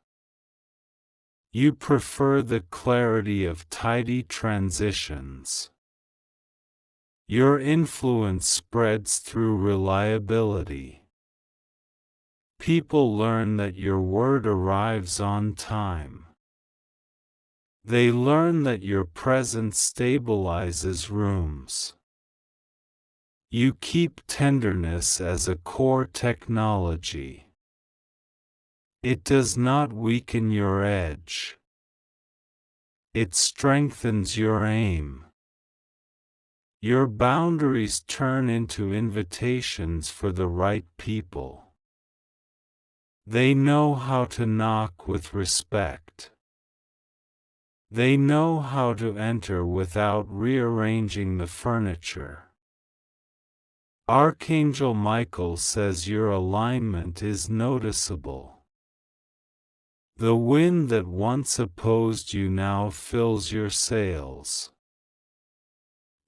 You prefer the clarity of tidy transitions. Your influence spreads through reliability. People learn that your word arrives on time. They learn that your presence stabilizes rooms. You keep tenderness as a core technology. It does not weaken your edge. It strengthens your aim. Your boundaries turn into invitations for the right people. They know how to knock with respect. They know how to enter without rearranging the furniture. Archangel Michael says your alignment is noticeable. The wind that once opposed you now fills your sails.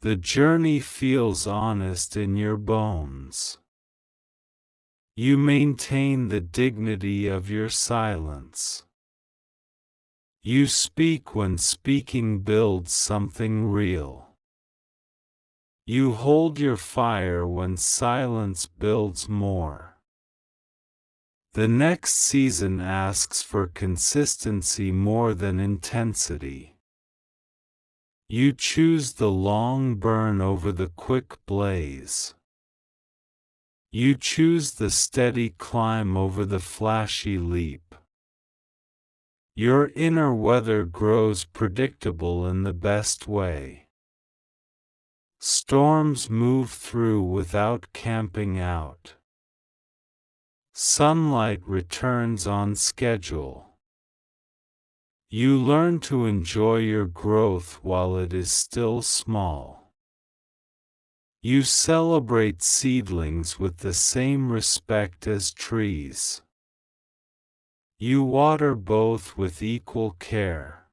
The journey feels honest in your bones. You maintain the dignity of your silence. You speak when speaking builds something real. You hold your fire when silence builds more. The next season asks for consistency more than intensity. You choose the long burn over the quick blaze. You choose the steady climb over the flashy leap. Your inner weather grows predictable in the best way. Storms move through without camping out. Sunlight returns on schedule. You learn to enjoy your growth while it is still small. You celebrate seedlings with the same respect as trees. You water both with equal care.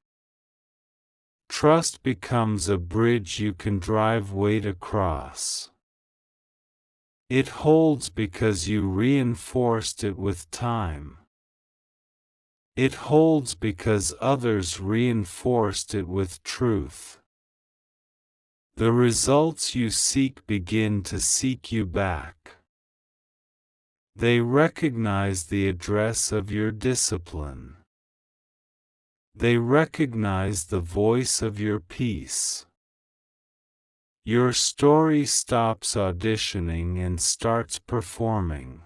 Trust becomes a bridge you can drive weight across. It holds because you reinforced it with time. It holds because others reinforced it with truth. The results you seek begin to seek you back. They recognize the address of your discipline. They recognize the voice of your peace. Your story stops auditioning and starts performing.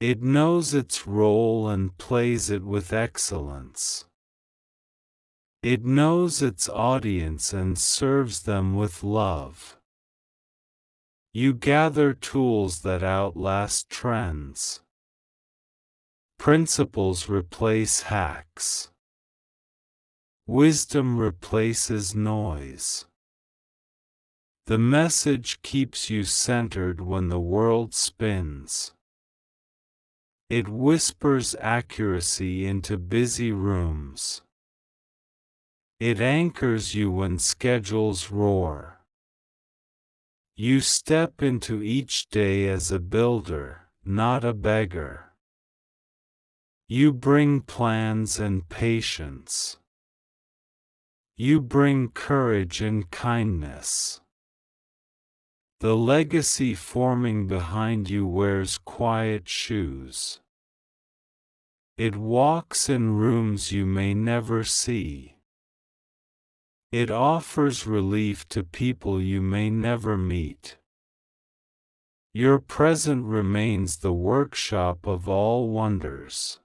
It knows its role and plays it with excellence. It knows its audience and serves them with love. You gather tools that outlast trends. Principles replace hacks. Wisdom replaces noise. The message keeps you centered when the world spins. It whispers accuracy into busy rooms. It anchors you when schedules roar. You step into each day as a builder, not a beggar. You bring plans and patience. You bring courage and kindness. The legacy forming behind you wears quiet shoes. It walks in rooms you may never see. It offers relief to people you may never meet. Your present remains the workshop of all wonders.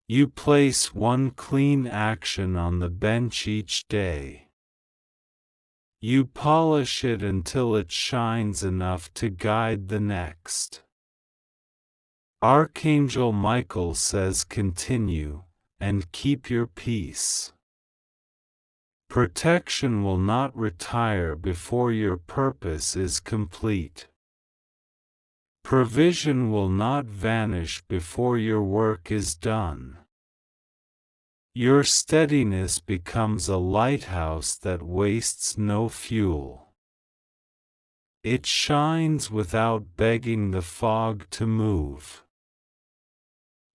You place one clean action on the bench each day. You polish it until it shines enough to guide the next. Archangel Michael says continue, and keep your peace. Protection will not retire before your purpose is complete. Provision will not vanish before your work is done. Your steadiness becomes a lighthouse that wastes no fuel. It shines without begging the fog to move.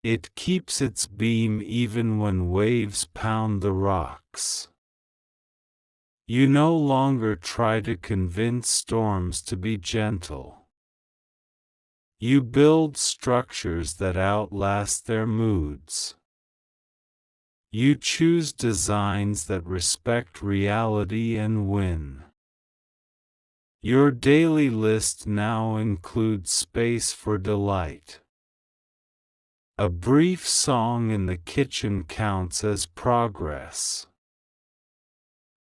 It keeps its beam even when waves pound the rocks. You no longer try to convince storms to be gentle. You build structures that outlast their moods. You choose designs that respect reality and win. Your daily list now includes space for delight. A brief song in the kitchen counts as progress.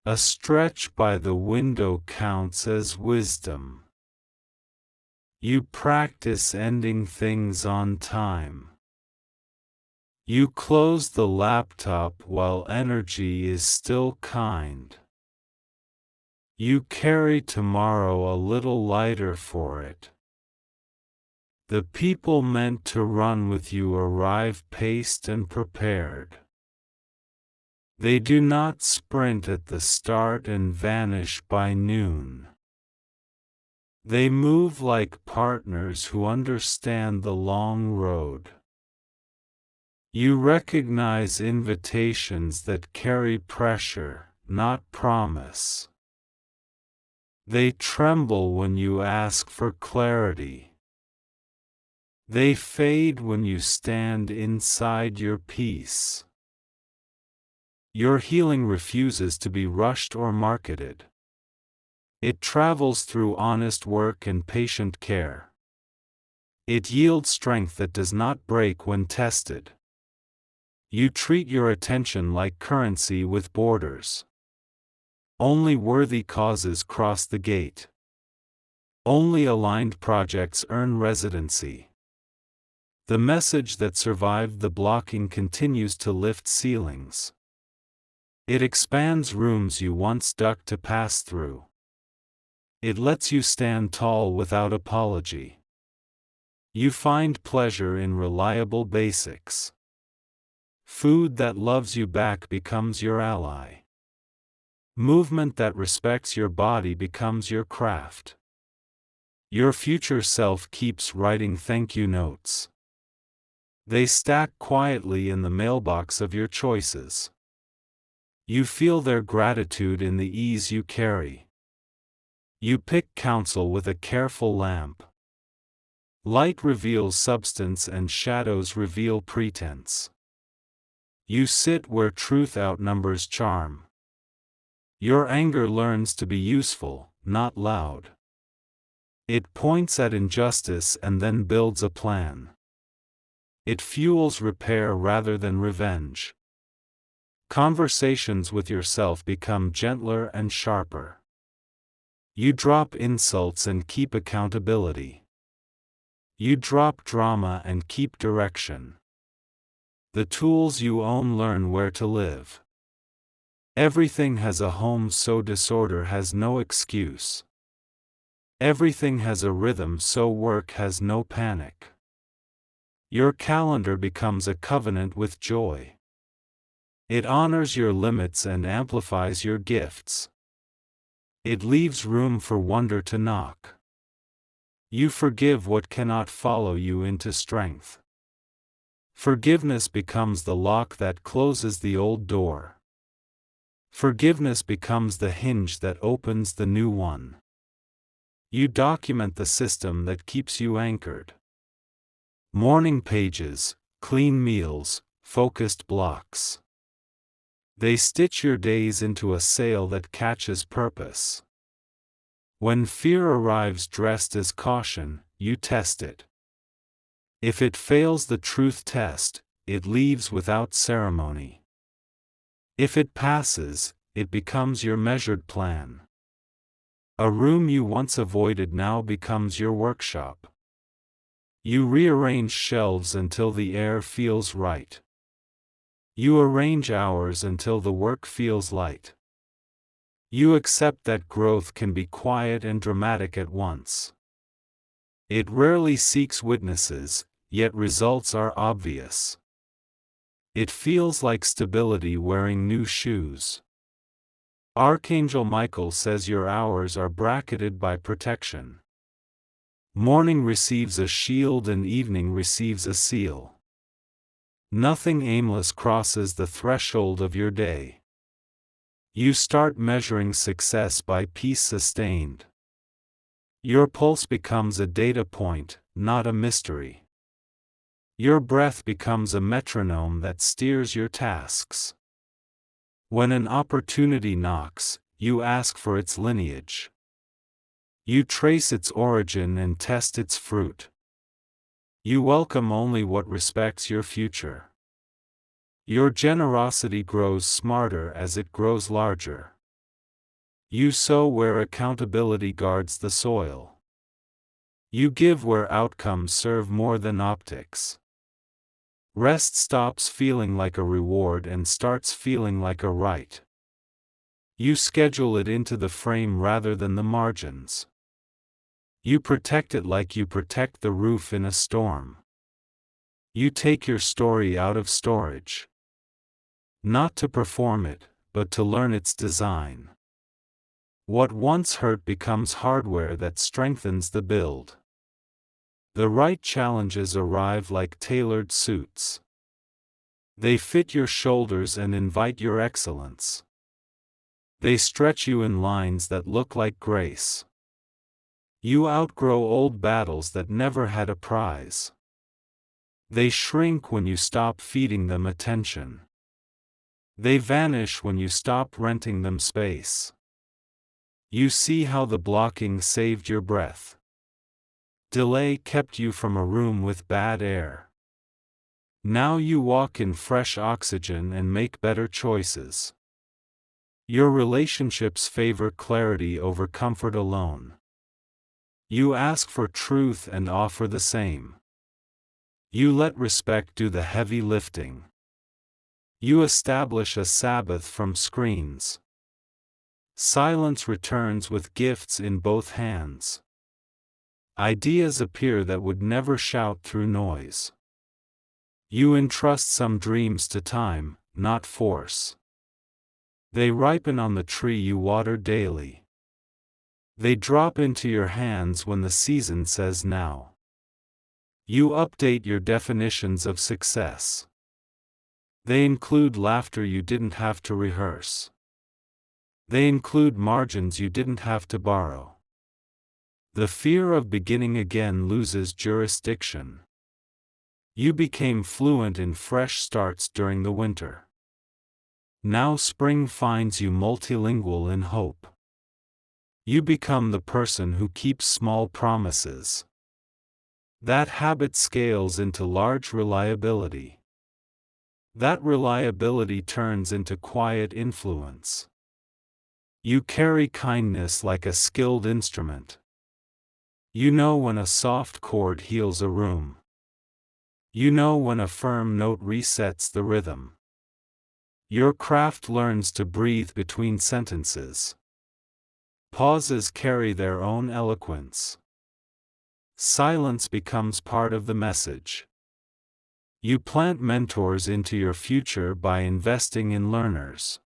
A stretch by the window counts as wisdom. You practice ending things on time. You close the laptop while energy is still kind. You carry tomorrow a little lighter for it. The people meant to run with you arrive paced and prepared. They do not sprint at the start and vanish by noon. They move like partners who understand the long road. You recognize invitations that carry pressure, not promise. They tremble when you ask for clarity. They fade when you stand inside your peace. Your healing refuses to be rushed or marketed. It travels through honest work and patient care. It yields strength that does not break when tested. You treat your attention like currency with borders. Only worthy causes cross the gate. Only aligned projects earn residency. The message that survived the blocking continues to lift ceilings. It expands rooms you once ducked to pass through. It lets you stand tall without apology. You find pleasure in reliable basics. Food that loves you back becomes your ally. Movement that respects your body becomes your craft. Your future self keeps writing thank you notes. They stack quietly in the mailbox of your choices. You feel their gratitude in the ease you carry. You pick counsel with a careful lamp. Light reveals substance and shadows reveal pretense. You sit where truth outnumbers charm. Your anger learns to be useful, not loud. It points at injustice and then builds a plan. It fuels repair rather than revenge. Conversations with yourself become gentler and sharper. You drop insults and keep accountability. You drop drama and keep direction. The tools you own learn where to live. Everything has a home, so disorder has no excuse. Everything has a rhythm, so work has no panic. Your calendar becomes a covenant with joy. It honors your limits and amplifies your gifts. It leaves room for wonder to knock. You forgive what cannot follow you into strength. Forgiveness becomes the lock that closes the old door. Forgiveness becomes the hinge that opens the new one. You document the system that keeps you anchored. Morning pages, clean meals, focused blocks. They stitch your days into a sail that catches purpose. When fear arrives dressed as caution, you test it. If it fails the truth test, it leaves without ceremony. If it passes, it becomes your measured plan. A room you once avoided now becomes your workshop. You rearrange shelves until the air feels right. You arrange hours until the work feels light. You accept that growth can be quiet and dramatic at once. It rarely seeks witnesses, yet results are obvious. It feels like stability wearing new shoes. Archangel Michael says your hours are bracketed by protection. Morning receives a shield and evening receives a seal. Nothing aimless crosses the threshold of your day. You start measuring success by peace sustained. Your pulse becomes a data point, not a mystery. Your breath becomes a metronome that steers your tasks. When an opportunity knocks, you ask for its lineage. You trace its origin and test its fruit. You welcome only what respects your future. Your generosity grows smarter as it grows larger. You sow where accountability guards the soil. You give where outcomes serve more than optics. Rest stops feeling like a reward and starts feeling like a right. You schedule it into the frame rather than the margins. You protect it like you protect the roof in a storm. You take your story out of storage. Not to perform it, but to learn its design. What once hurt becomes hardware that strengthens the build. The right challenges arrive like tailored suits. They fit your shoulders and invite your excellence. They stretch you in lines that look like grace. You outgrow old battles that never had a prize. They shrink when you stop feeding them attention. They vanish when you stop renting them space. You see how the blocking saved your breath. Delay kept you from a room with bad air. Now you walk in fresh oxygen and make better choices. Your relationships favor clarity over comfort alone. You ask for truth and offer the same. You let respect do the heavy lifting. You establish a Sabbath from screens. Silence returns with gifts in both hands. Ideas appear that would never shout through noise. You entrust some dreams to time, not force. They ripen on the tree you water daily. They drop into your hands when the season says now. You update your definitions of success. They include laughter you didn't have to rehearse. They include margins you didn't have to borrow. The fear of beginning again loses jurisdiction. You became fluent in fresh starts during the winter. Now spring finds you multilingual in hope. You become the person who keeps small promises. That habit scales into large reliability. That reliability turns into quiet influence. You carry kindness like a skilled instrument. You know when a soft chord heals a room. You know when a firm note resets the rhythm. Your craft learns to breathe between sentences. Pauses carry their own eloquence. Silence becomes part of the message. You plant mentors into your future by investing in learners.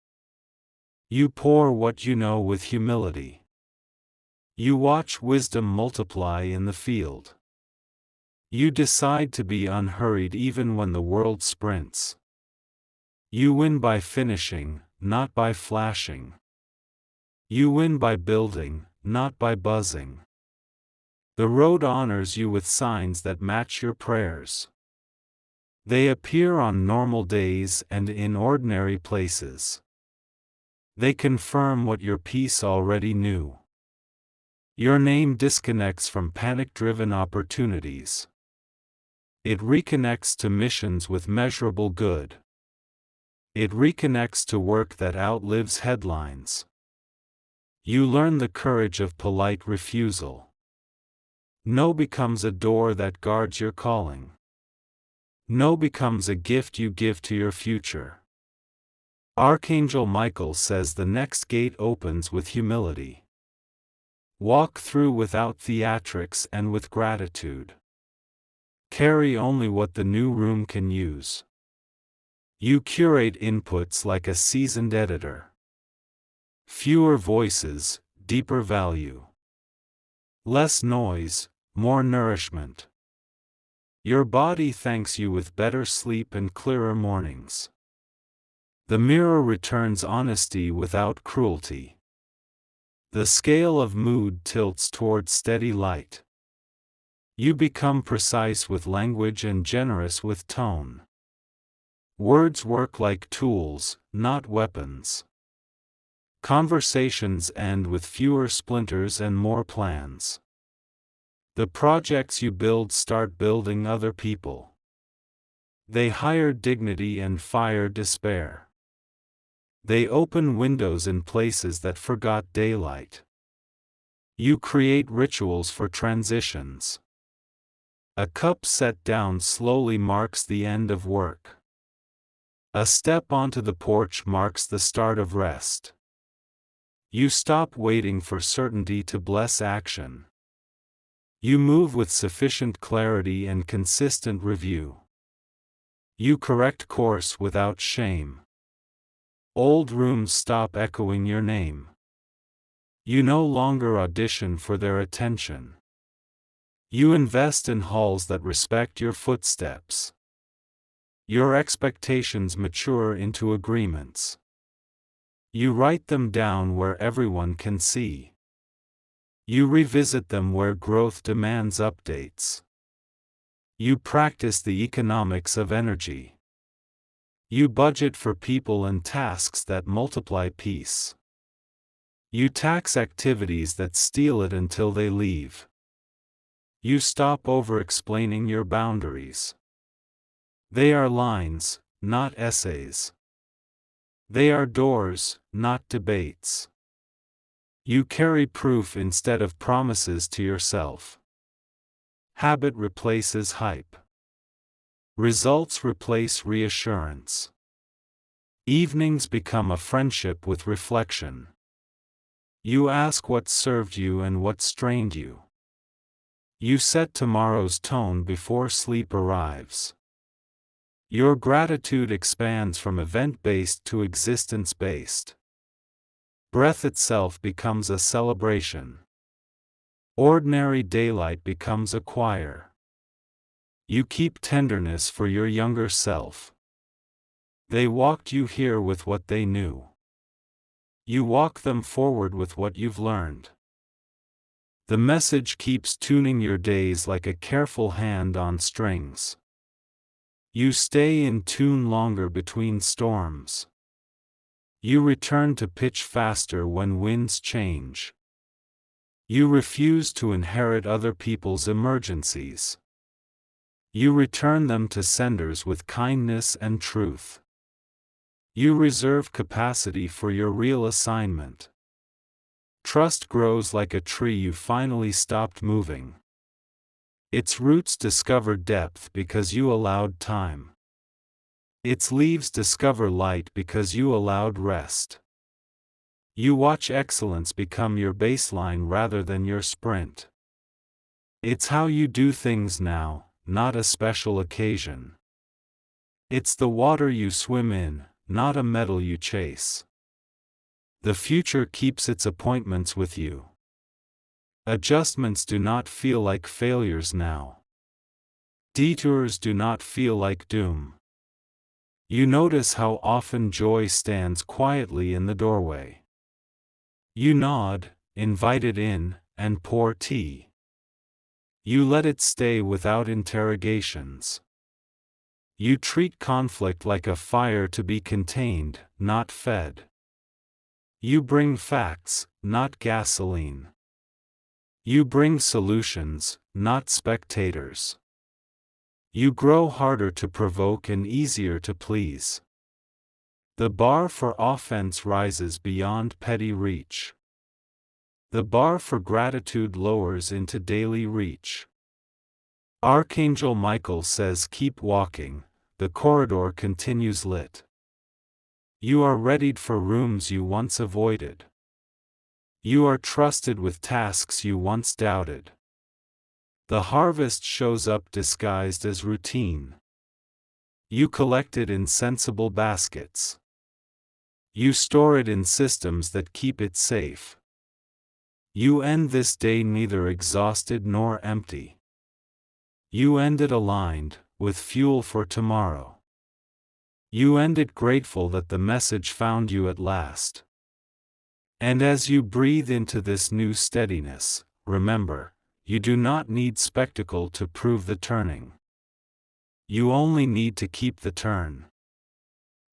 You pour what you know with humility. You watch wisdom multiply in the field. You decide to be unhurried even when the world sprints. You win by finishing, not by flashing. You win by building, not by buzzing. The road honors you with signs that match your prayers. They appear on normal days and in ordinary places. They confirm what your peace already knew. Your name disconnects from panic-driven opportunities. It reconnects to missions with measurable good. It reconnects to work that outlives headlines. You learn the courage of polite refusal. No becomes a door that guards your calling. No becomes a gift you give to your future. Archangel Michael says the next gate opens with humility. Walk through without theatrics and with gratitude. Carry only what the new room can use. You curate inputs like a seasoned editor. Fewer voices, deeper value. Less noise, more nourishment. Your body thanks you with better sleep and clearer mornings. The mirror returns honesty without cruelty. The scale of mood tilts toward steady light. You become precise with language and generous with tone. Words work like tools, not weapons. Conversations end with fewer splinters and more plans. The projects you build start building other people. They hire dignity and fire despair. They open windows in places that forgot daylight. You create rituals for transitions. A cup set down slowly marks the end of work. A step onto the porch marks the start of rest. You stop waiting for certainty to bless action. You move with sufficient clarity and consistent review. You correct course without shame. Old rooms stop echoing your name. You no longer audition for their attention. You invest in halls that respect your footsteps. Your expectations mature into agreements. You write them down where everyone can see. You revisit them where growth demands updates. You practice the economics of energy. You budget for people and tasks that multiply peace. You tax activities that steal it until they leave. You stop over-explaining your boundaries. They are lines, not essays. They are doors, not debates. You carry proof instead of promises to yourself. Habit replaces hype. Results replace reassurance. Evenings become a friendship with reflection. You ask what served you and what strained you. You set tomorrow's tone before sleep arrives. Your gratitude expands from event-based to existence-based. Breath itself becomes a celebration. Ordinary daylight becomes a choir. You keep tenderness for your younger self. They walked you here with what they knew. You walk them forward with what you've learned. The message keeps tuning your days like a careful hand on strings. You stay in tune longer between storms. You return to pitch faster when winds change. You refuse to inherit other people's emergencies. You return them to senders with kindness and truth. You reserve capacity for your real assignment. Trust grows like a tree you finally stopped moving. Its roots discover depth because you allowed time. Its leaves discover light because you allowed rest. You watch excellence become your baseline rather than your sprint. It's how you do things now, not a special occasion. It's the water you swim in, not a medal you chase. The future keeps its appointments with you. Adjustments do not feel like failures now. Detours do not feel like doom. You notice how often joy stands quietly in the doorway. You nod, invite it in, and pour tea. You let it stay without interrogations. You treat conflict like a fire to be contained, not fed. You bring facts, not gasoline. You bring solutions, not spectators. You grow harder to provoke and easier to please. The bar for offense rises beyond petty reach. The bar for gratitude lowers into daily reach. Archangel Michael says keep walking, the corridor continues lit. You are readied for rooms you once avoided. You are trusted with tasks you once doubted. The harvest shows up disguised as routine. You collect it in sensible baskets. You store it in systems that keep it safe. You end this day neither exhausted nor empty. You end it aligned, with fuel for tomorrow. You end it grateful that the message found you at last. And as you breathe into this new steadiness, remember, you do not need spectacle to prove the turning. You only need to keep the turn.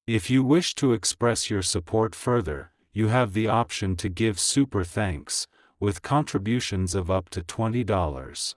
If you wish to express your support further, you have the option to give super thanks, with contributions of up to $20.